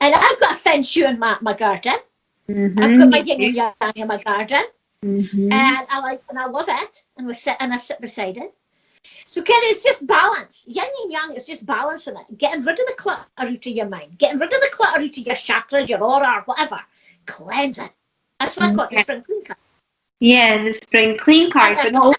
And I've got a feng shui in my garden. I've got my yin and yang in my garden. And I love it. And I sit beside it. So Kenny, it's just balance. Yin and yang is just balancing it. Getting rid of the clutter out of your mind. Getting rid of the clutter out of your chakras, your aura, or whatever. Cleanse it. That's what I got the spring clean card. Yeah, the spring clean card. There's another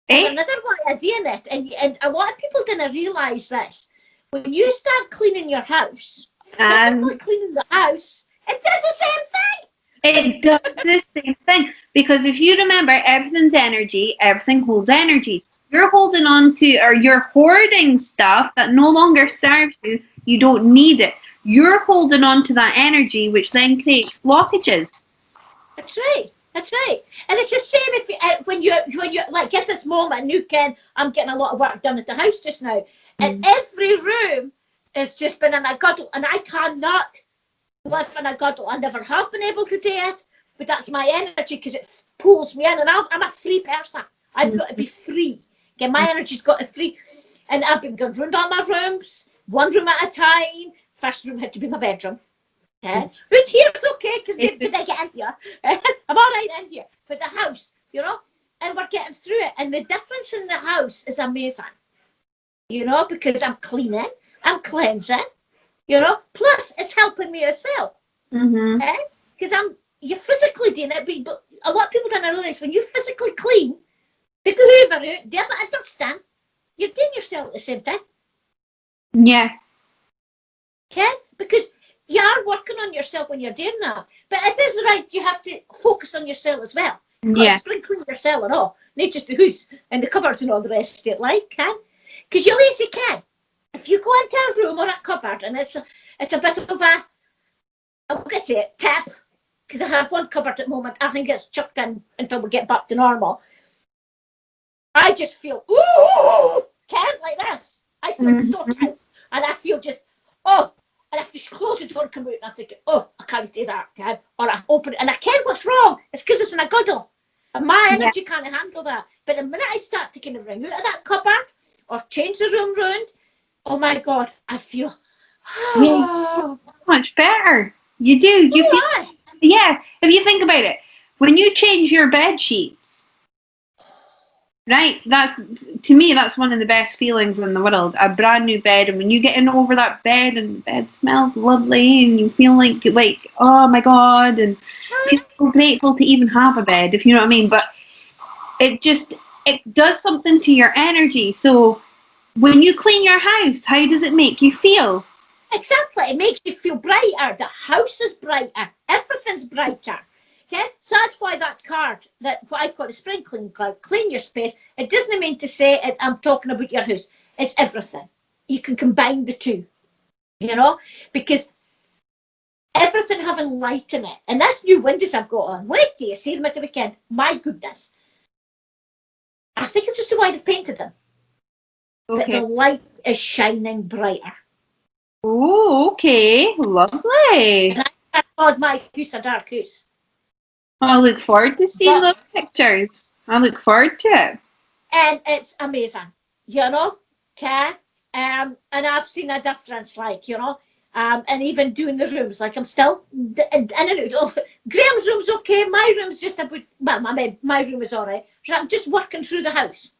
way of doing it, and a lot of people didn't realise this. When you start cleaning your house, physically cleaning the house, it does the same thing. It does the same thing, because if you remember, everything's energy, everything holds energy. You're holding on to, or you're hoarding stuff that no longer serves you, you don't need it. You're holding on to that energy, which then creates blockages. That's right. That's right. And it's the same if you, when you like get this moment, and you can, I'm getting a lot of work done at the house just now, and every room has just been in a guddle, and I cannot live in a guddle. I never have been able to do it, but that's my energy because it pulls me in, and I'm a free person. I've got to be free. Okay, my energy's got to free. And I've been going round all my rooms, one room at a time. First room had to be my bedroom. Which here's okay, because did I get in here? I'm all right in here. But the house, you know, and we're getting through it. And the difference in the house is amazing, you know, because I'm cleaning, I'm cleansing, you know, plus it's helping me as well. Because you're physically doing it, but a lot of people don't realise when you physically clean, the hoover out, the bit of dusting, you're doing yourself at the same time. Yeah. Okay? Because you are working on yourself when you're doing that. But it is right, you have to focus on yourself as well. Yeah. Spring clean yourself and all, not just the house and the cupboards and all the rest of it, like, because you lazy can. If you go into a room or a cupboard and it's a bit of a, I'm going to say it, tap, because I have one cupboard at the moment, I think it's chucked in until we get back to normal. I just feel, ooh, like this. I feel so tight. And I feel just, oh, and I have to close the door and come out and I think, oh, I can't do that, Ken. Or I open it and I can't, what's wrong? It's because it's in a guddle. And my energy can't handle that. But the minute I start to kind of ring out of that cupboard or change the room round, oh my God, I feel, so much better. You do. You feel, yeah. If you think about it, when you change your bed sheets, right? To me, that's one of the best feelings in the world. A brand new bed, and when you get in over that bed, and the bed smells lovely, and you feel like oh my God, and feel so grateful to even have a bed, if you know what I mean. But it does something to your energy. So when you clean your house, how does it make you feel? Exactly. It makes you feel brighter. The house is brighter. Everything's brighter. Okay? So that's why that card, that what I call the spring clean card, clean your space, it doesn't mean to say I'm talking about your house. It's everything. You can combine the two, you know, because everything having light in it. And that's new windows I've got on. Wait till you see them at the weekend. My goodness. I think it's just the way they've painted them. Okay. But the light is shining brighter. Oh, okay. Lovely. And I called my house a dark house. I look forward to seeing those pictures. I look forward to it. And it's amazing, you know, okay? And I've seen a difference, like, you know, and even doing the rooms, like I'm still in and out. Graham's room's okay, my room's just about, well, my room is all right. So I'm just working through the house,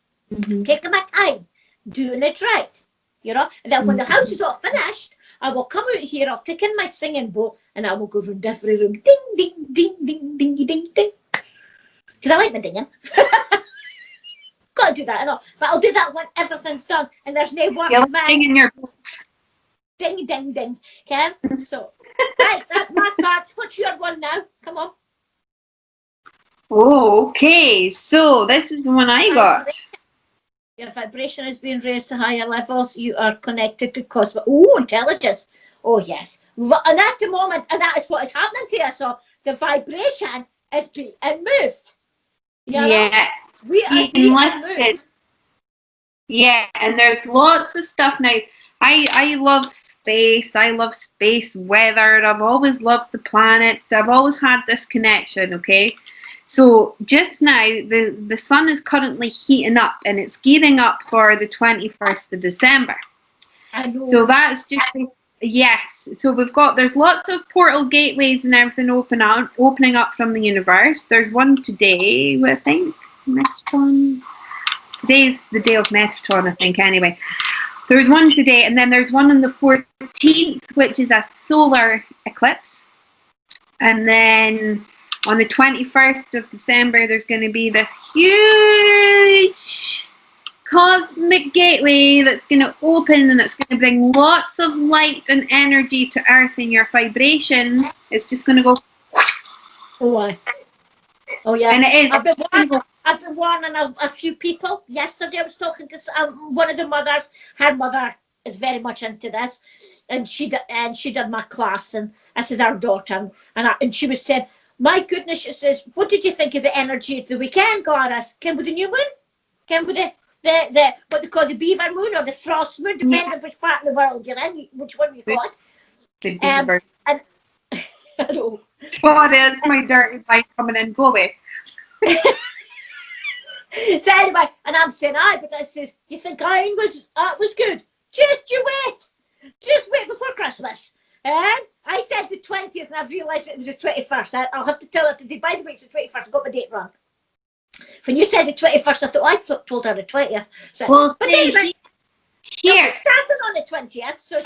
taking my time, doing it right, you know? And then when the house is all finished, I will come out here, I'll take in my singing bowl, and I will go round every room. Ding, ding, ding, ding, ding, ding, ding. Because I like my dinging. Got to do that and all. But I'll do that when everything's done and there's no work. You're ding in your boots. Ding, ding, ding. Okay? So, right, that's my cards. What's your one now? Come on. Oh, okay. So, this is the one I got. Your vibration is being raised to higher levels. You are connected to cosmic. Oh, intelligence. Oh, yes. And at the moment, and that is what is happening to us. So the vibration is being moved. You know? Yeah. We are being moved. Yeah, and there's lots of stuff now. I love space. I love space weather. I've always loved the planets. I've always had this connection, okay? So just now, the sun is currently heating up and it's gearing up for the 21st of December. I know. So that's just, yes. So there's lots of portal gateways and everything opening up from the universe. There's one today, I think. Next one. Today's the day of Metatron, I think, anyway. There's one today, and then there's one on the 14th, which is a solar eclipse. And then on the 21st of December, there's going to be this huge cosmic gateway that's going to open, and it's going to bring lots of light and energy to Earth, and your vibration is just going to go. Oh, yeah. And it is. I've been warning a few people. Yesterday I was talking to one of the mothers. Her mother is very much into this. And she did my class. And this is our daughter. And she was saying, my goodness, she says, what did you think of the energy at the weekend, Gladys? Came with the new moon? Came with the what they call the beaver moon or the frost moon, depending on which part of the world you're in, which one you got. The beaver. And I know. Oh, there's my dirty bike coming in. Go away. So anyway, and I'm saying, aye, but I says, you think iron was good? Just you wait. Just wait before Christmas. And I said the 20th, and I've realised it was the 21st. I'll have to tell her today. By the way, it's the 21st. I got my date wrong. When you said the 21st, I thought, I told her the 20th. So, Well, but anyway, here. it started on the 20th. So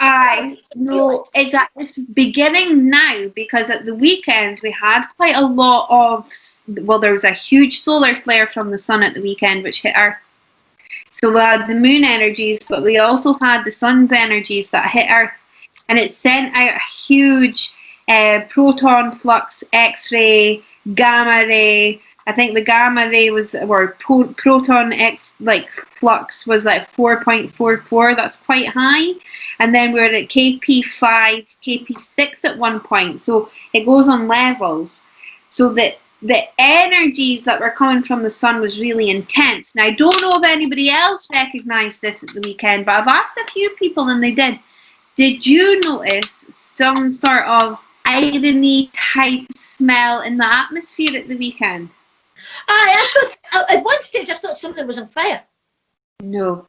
no, it's beginning now, because at the weekend we had quite a lot of, well, there was a huge solar flare from the sun at the weekend, which hit Earth. So we had the moon energies, but we also had the sun's energies that hit Earth. And it sent out a huge proton flux, X-ray, gamma ray. I think the gamma ray proton flux was like 4.44. That's quite high. And then we're at KP5, KP6 at one point. So it goes on levels. So the energies that were coming from the sun was really intense. Now, I don't know if anybody else recognised this at the weekend, but I've asked a few people and they did. Did you notice some sort of irony type smell in the atmosphere at the weekend? I thought, at one stage, I thought something was on fire. No.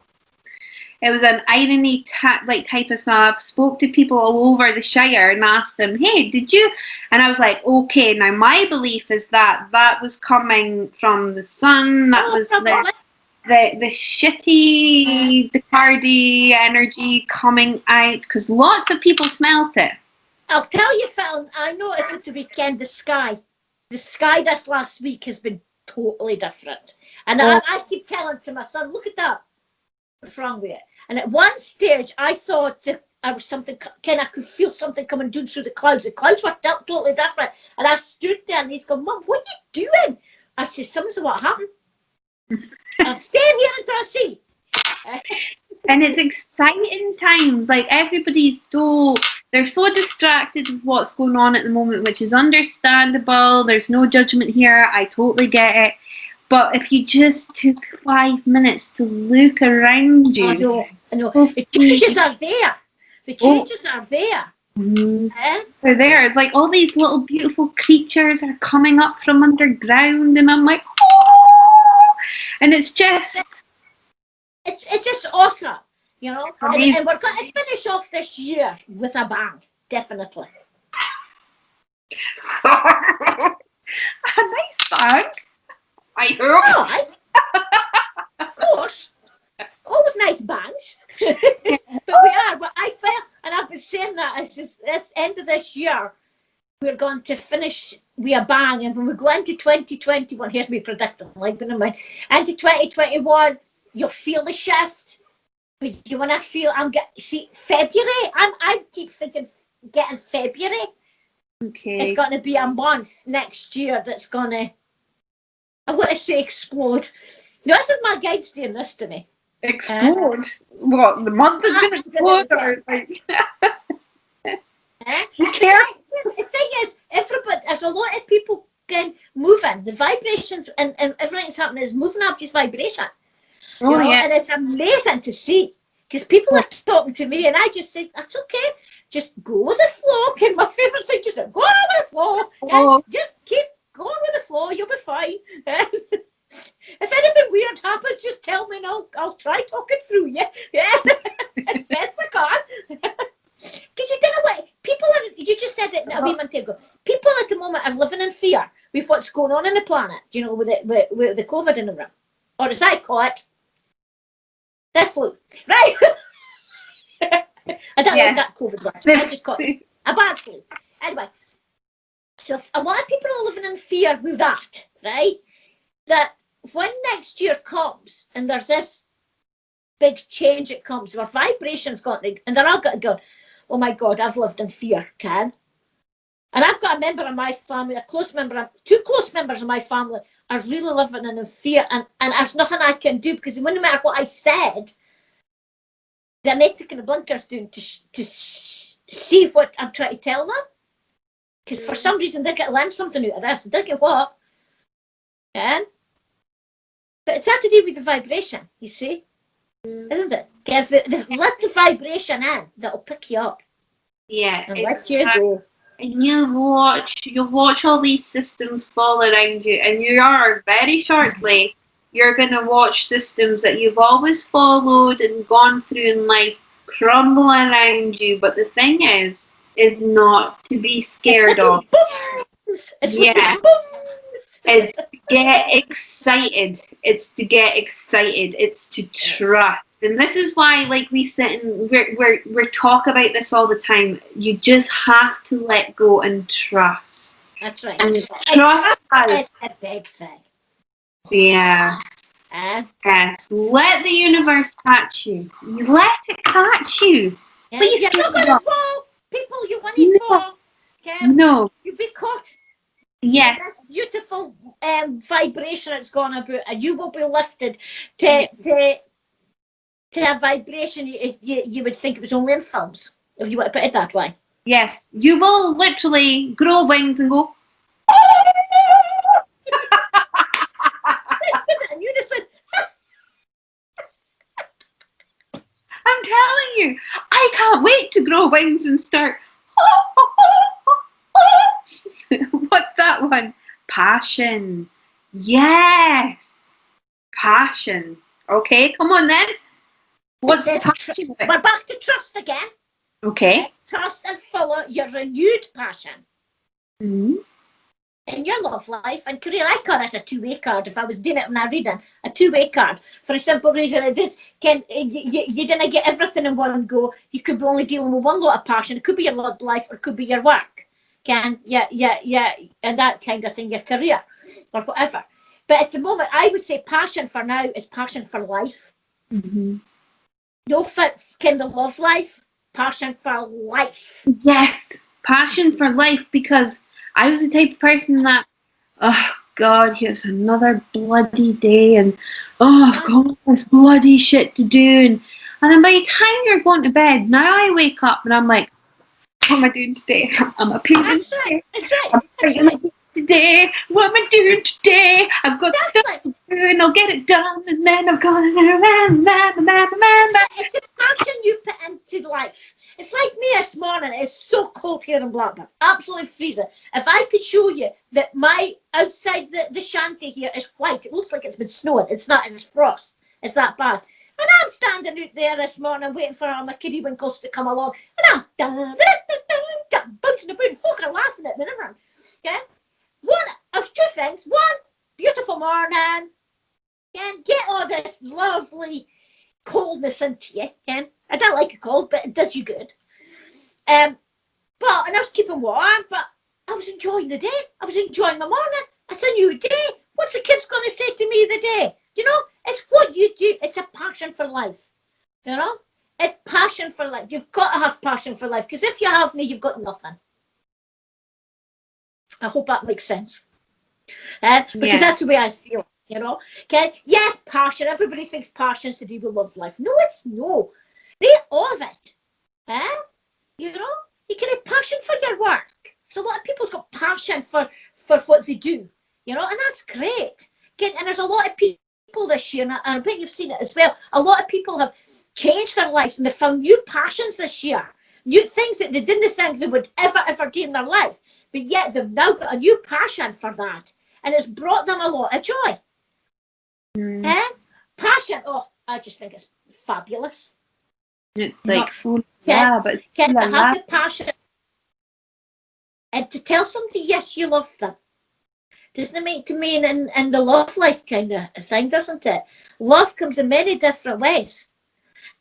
It was an irony type of smell. I've spoke to people all over the Shire and asked them, hey, did you? And I was like, okay, now my belief is that was coming from the sun. That was the shitty, the cardi energy coming out, because lots of people smelt it. I'll tell you, Phil, I noticed at the weekend, the sky this last week has been totally different. And I keep telling to my son, look at that. What's wrong with it? And at one stage, I thought that I was something, I could feel something coming down through the clouds. The clouds were totally different. And I stood there and he's going, Mum, what are you doing? I said, something's what happened. I'm staying here until I see. And it's exciting times. Like, everybody's they're so distracted with what's going on at the moment, which is understandable. There's no judgment here. I totally get it. But if you just took 5 minutes to look around you. I know. The changes are there. The changes are there. Mm-hmm. They're there. It's like all these little beautiful creatures are coming up from underground, and I'm like, oh! And it's just... It's just awesome, you know. And we're going to finish off this year with a bang, definitely. A nice bang. I hope. Of course. Always nice bangs. But we are. But I felt, and I've been saying that, it's just, this end of this year, we're going to finish with a bang. And when we go into 2021, here's me predicting, like, in mind, into 2021, you'll feel the shift. But you want to feel, February, I keep thinking getting February. Okay. It's going to be a month next year that's going to, I want to say explode. No, this is my guides doing this to me. Explode? What, the month is going to explode? Or like... You care? The thing is, there's a lot of people moving. The vibrations and everything that's happening is moving up this vibration. Oh, yeah. And it's amazing to see. Because people are talking to me and I just say, that's okay. Just go with the flow. Okay, my favourite thing, just go with the flow. Oh. Just keep going with the flow. You'll be fine. If anything weird happens, just tell me and I'll try talking through you. Yeah. As best I can. Because you don't know what people are, you just said it a wee minute ago. People at the moment are living in fear with what's going on in the planet, you know, with the COVID and everything. Or as I call it, the flu. Right? I don't like that COVID word. I just call it a bad flu. Anyway, so a lot of people are living in fear with that, right? That when next year comes and there's this big change that comes, where vibrations got, and they're all got to go, oh my God, I've lived in fear, Ken. And I've got a member of my family, two close members of my family are really living in fear, and there's nothing I can do, because it wouldn't matter what I said, they're not taking the blinkers down to see what I'm trying to tell them. Because for some reason they're going to learn something out of this. They're going to what? Ken? But it's had to do with the vibration, you see? Isn't it? Let the vibration in, that'll pick you up. Yeah. And let you go. And you'll watch all these systems fall around you, and you are very shortly you're going to watch systems that you've always followed and gone through in life crumble around you. But the thing is not to be scared of. Yeah. It's to get excited. It's to get excited. It's to trust. And this is why, like, we sit and we're talk about this all the time. You just have to let go and trust. That's right. And trust is a big thing. Yes. Yes. Let the universe catch you. Let it catch you. Please. You're not going to fall. People, you want to fall. Okay? No. You'll be caught. Yes. This beautiful vibration it's gone about, and you will be lifted to a vibration you would think it was only in films, if you want to put it that way. Yes. You will literally grow wings and go, in unison. I'm telling you, I can't wait to grow wings and start. What's that one? Passion. Yes. Passion. Okay, come on then. What's passion? We're back to trust again. Okay. Trust and follow your renewed passion. Mm-hmm. In your love life and career. I call this a two-way card. If I was doing it when I read it, a two-way card, for a simple reason. It is, you didn't get everything in one go. You could be only dealing with one lot of passion. It could be your love life or it could be your work. And that kind of thing, your career or whatever. But at the moment, I would say passion for now is passion for life. Mm-hmm. No fit kind of love life, passion for life. Yes, passion for life, because I was the type of person that, oh God, here's another bloody day, and oh God, this bloody shit to do, and then by the time you're going to bed, now I wake up and I'm like, what am I doing today? I'm a painting. That's right. That's right. Today, what am I doing today? I've got stuff to do and I'll get it done, and then I've got it's the passion you put into life. It's like me this morning. It's so cold here in Blackburn, absolutely freezing. If I could show you that my outside the shanty here is white, it looks like it's been snowing. It's not, it's frost. It's that bad. And I'm standing out there this morning waiting for all my kiddie winkles to come along, and I'm bouncing about and folk are laughing at me and everything. Okay? One of two things. One, beautiful morning. And get all this lovely coldness into you. Okay? I don't like a cold, but it does you good. And I was keeping warm, but I was enjoying the day. I was enjoying the morning. It's a new day. What's the kids going to say to me the day? You know, it's what you do. It's a passion for life. You know, it's passion for life. You've got to have passion for life, because if you haven't, you've got nothing. I hope that makes sense. Because that's the way I feel, you know. Okay? Yes, passion. Everybody thinks passion's to do with love life. No, it's no. They all of it. You know, you can have passion for your work. So a lot of people's got passion for what they do, you know, and that's great. Okay? And there's a lot of people this year, and I bet you've seen it as well. A lot of people have changed their lives and they found new passions this year. New things that they didn't think they would ever do in their life. But yet they've now got a new passion for that. And it's brought them a lot of joy. Passion, I just think it's fabulous. It's like, but have the passion. And to tell somebody, yes, you love them. Doesn't it make to mean in the love life kind of thing, doesn't it? Love comes in many different ways.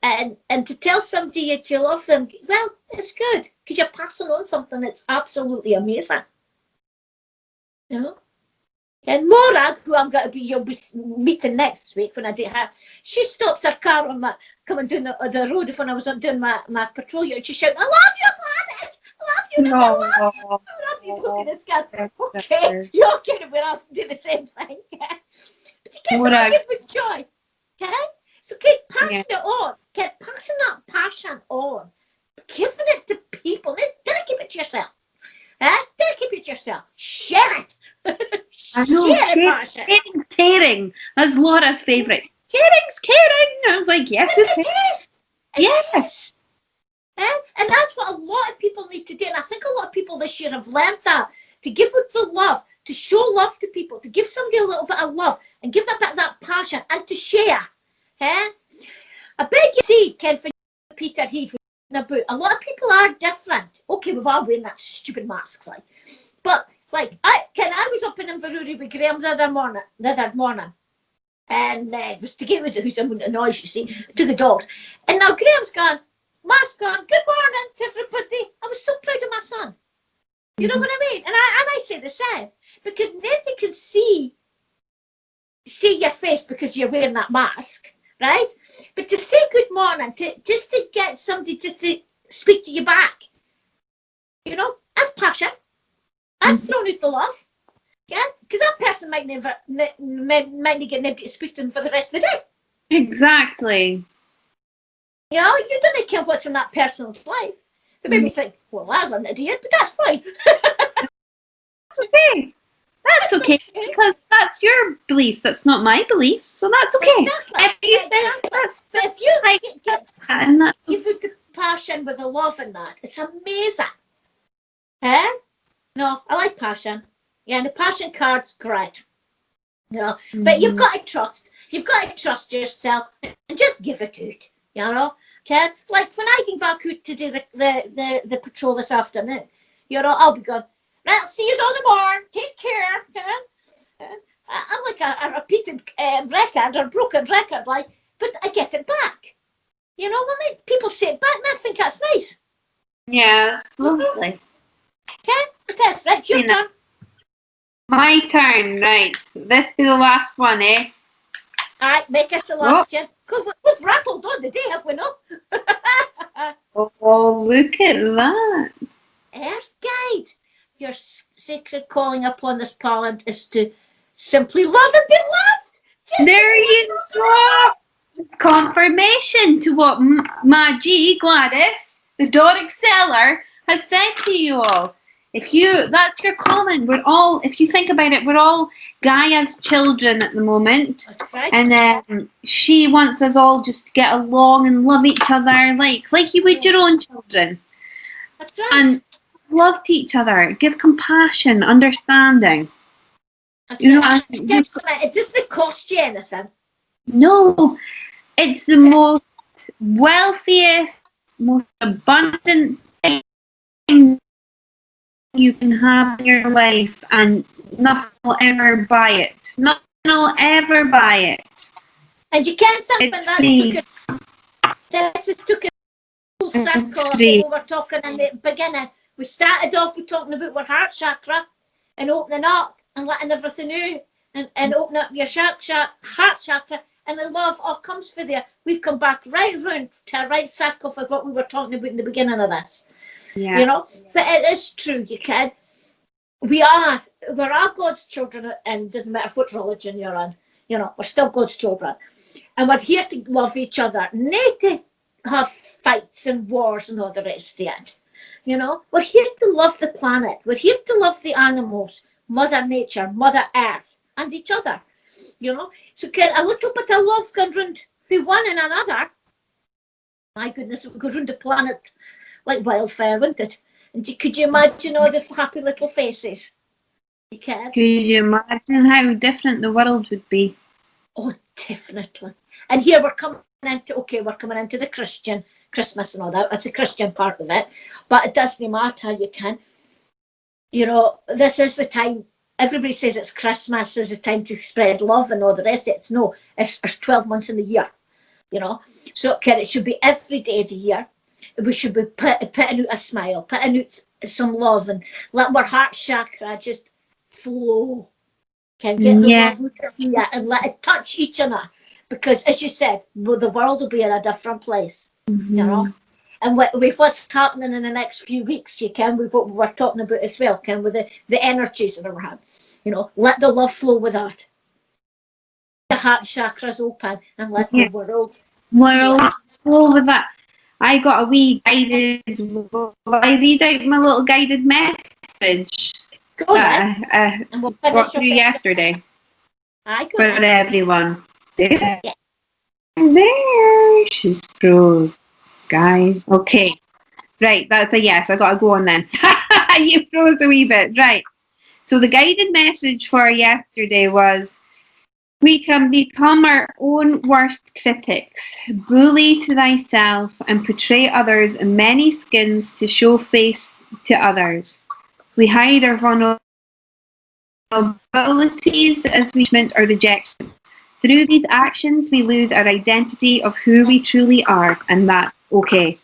And to tell somebody that you love them, well, it's good, because you're passing on something that's absolutely amazing. You know? And Morag, who you'll be meeting next week when I do her, she stops her car on coming down the road when I was doing my patrol here, and she shouted, I love you, Gladys! I love you, Nick, I love you! He's looking at scan. Okay, you're okay, we'll have to do the same thing. But you can't give with joy. Okay? So keep passing it on. Keep passing that passion on. Giving it to people. Don't keep it to yourself. Don't keep it to yourself. Share it. I know. Caring. That's Laura's favourite. Caring's caring. I was like, yes, it is. Yes. And that's what a lot of people need to do. And I think a lot of people this year have learned that. To give with the love. to show love to people, to give somebody a little bit of love and give a bit of that passion and to share. Eh? I bet you see, Ken, for Peter Heath, about a lot of people are different. Okay, we've all wearing that stupid masks, like, but like I was up in Inverurie with Graham the other morning, and was to get rid of some noise, you see, to the dogs. And now Graham's gone, mask on, good morning to everybody. I was so proud of my son. You know what I mean? And I say the same, because nobody can see your face because you're wearing that mask, right? But to say good morning, just to get somebody just to speak to you back, you know, that's passion. That's throwing out the love. Yeah? Because that person might not get anybody to speak to them for the rest of the day. Exactly. You know, you don't care what's in that person's life. They maybe think, well, that's an idiot, but that's fine. That's okay. That's okay, because that's your belief. That's not my belief, so that's okay. Exactly. If you think that's, but if you like, give it the passion with the love in that, it's amazing. Eh? No, I like passion. Yeah, and the passion card's great. You know, but you've got to trust. You've got to trust yourself and just give it out. You know, okay? Like when I came back out to do the patrol this afternoon, you know, I'll be going, right, I'll see you on the morning. Take care. Okay? I'm like a repeated record or broken record, like, but I get it back. You know, when people say it back, and I think that's nice. Yeah, it's lovely. Okay, that's right. Your turn. My turn, right. This be the last one, eh? Alright, make us the last, Jen. We've rattled on the day, have we not? Oh, look at that. Earth Guide. Your sacred calling upon this parent is to simply love and be loved. There you go. Confirmation to what my G, Gladys, the Doric Sellar, has said to you all. That's your calling. We're all, if you think about it, we're all Gaia's children at the moment. Right. And she wants us all just to get along and love each other like you would your own children. That's right. And love to each other. Give compassion, understanding. That's you right. know, it doesn't cost you anything. No, it's the most wealthiest, most abundant thing you can have in your life, and nothing will ever buy it. Nothing will ever buy it. And you can't think It's that free. this is took a full circle of what we were talking in the beginning. We started off with talking about our heart chakra and opening up and letting everything out and opening up your heart chakra, and the love all comes for there. We've come back right round to a right circle for what we were talking about in the beginning of this. Yeah. You know, but it is true, you kid. We're all God's children, and it doesn't matter what religion you're in. You know, we're still God's children. And we're here to love each other, not to have fights and wars and all the rest of it. You know, we're here to love the planet. We're here to love the animals, Mother Nature, Mother Earth, and each other. You know, so can a little bit of love go round for one and another? My goodness, it would go round the planet like wildfire, wouldn't it? And could you imagine all the happy little faces? You can. Could you imagine how different the world would be? Oh, definitely. And here we're coming into the Christian Christmas and all that. That's the Christian part of it. But it doesn't matter, you can. You know, this is the time. Everybody says it's Christmas, is the time to spread love and all the rest of it. No, it's 12 months in the year, you know. So it should be every day of the year. We should be putting out a smile, putting out some love, and let our heart chakra just flow. Can get the love out of here and let it touch each other. Because as you said, the world will be in a different place, you know. And with what's happening in the next few weeks, you can, with what we're talking about as well, can, with the energies that are around. You know, let the love flow with that. The heart chakras open and let the world flow with that. I got a wee guided, I read out my little guided message that I got through yesterday for everyone. There, she's froze, guys. Okay, right, that's a yes. I gotta go on then. You froze a wee bit, right? So the guided message for yesterday was, we can become our own worst critics, bully to thyself, and portray others in many skins to show face to others. We hide our vulnerabilities as we judgment or rejection. Through these actions, we lose our identity of who we truly are, and that's okay.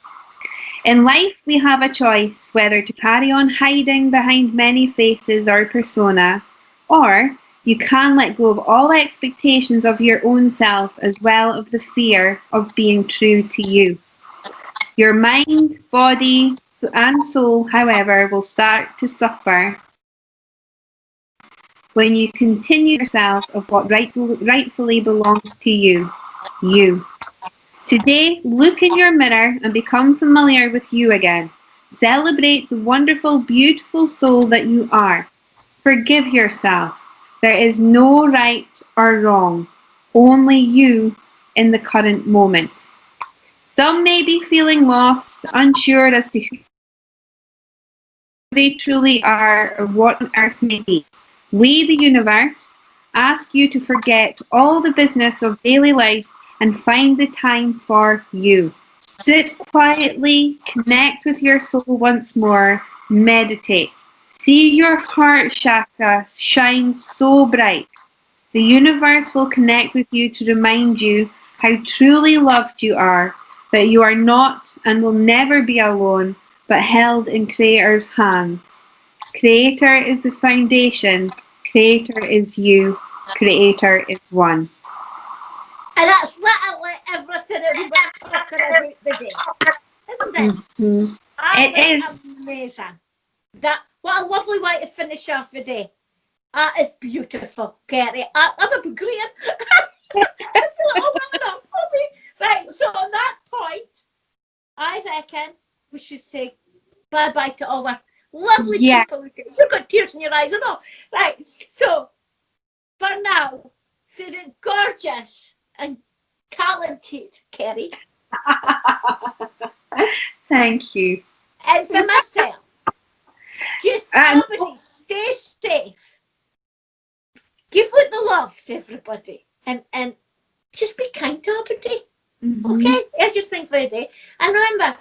In life, we have a choice whether to carry on hiding behind many faces or persona, or you can let go of all expectations of your own self as well as the fear of being true to you. Your mind, body, and soul, however, will start to suffer when you continue yourself of what rightfully belongs to you. You. Today, look in your mirror and become familiar with you again. Celebrate the wonderful, beautiful soul that you are. Forgive yourself. There is no right or wrong, only you in the current moment. Some may be feeling lost, unsure as to who they truly are or what on earth may be. We, the universe, ask you to forget all the business of daily life and find the time for you. Sit quietly, connect with your soul once more, meditate. See your heart chakra shine so bright. The universe will connect with you to remind you how truly loved you are, that you are not and will never be alone, but held in Creator's hands. Creator is the foundation. Creator is you. Creator is one. And that's literally everything that we were talking about today, isn't it? Mm-hmm. It is. Amazing. That, what a lovely way to finish off the day. That is beautiful, Kerry. I'm agreeing. It's a little bit enough for me. Right, so on that point, I reckon we should say bye-bye to all our lovely people. You've got tears in your eyes, I know. Right, so for now, for the gorgeous and talented Kerry. Thank you. And for myself, just everybody stay safe. Give out the love to everybody. And just be kind to everybody. Mm-hmm. Okay? Here's your thing for the day. And remember,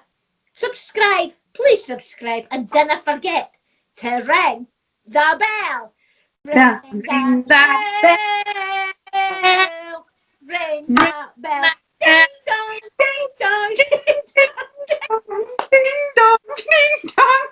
subscribe. Please subscribe. And don't forget to ring the bell. Ring the bell. Ring the bell. Ding dong, ding dong. Ding dong, ding dong.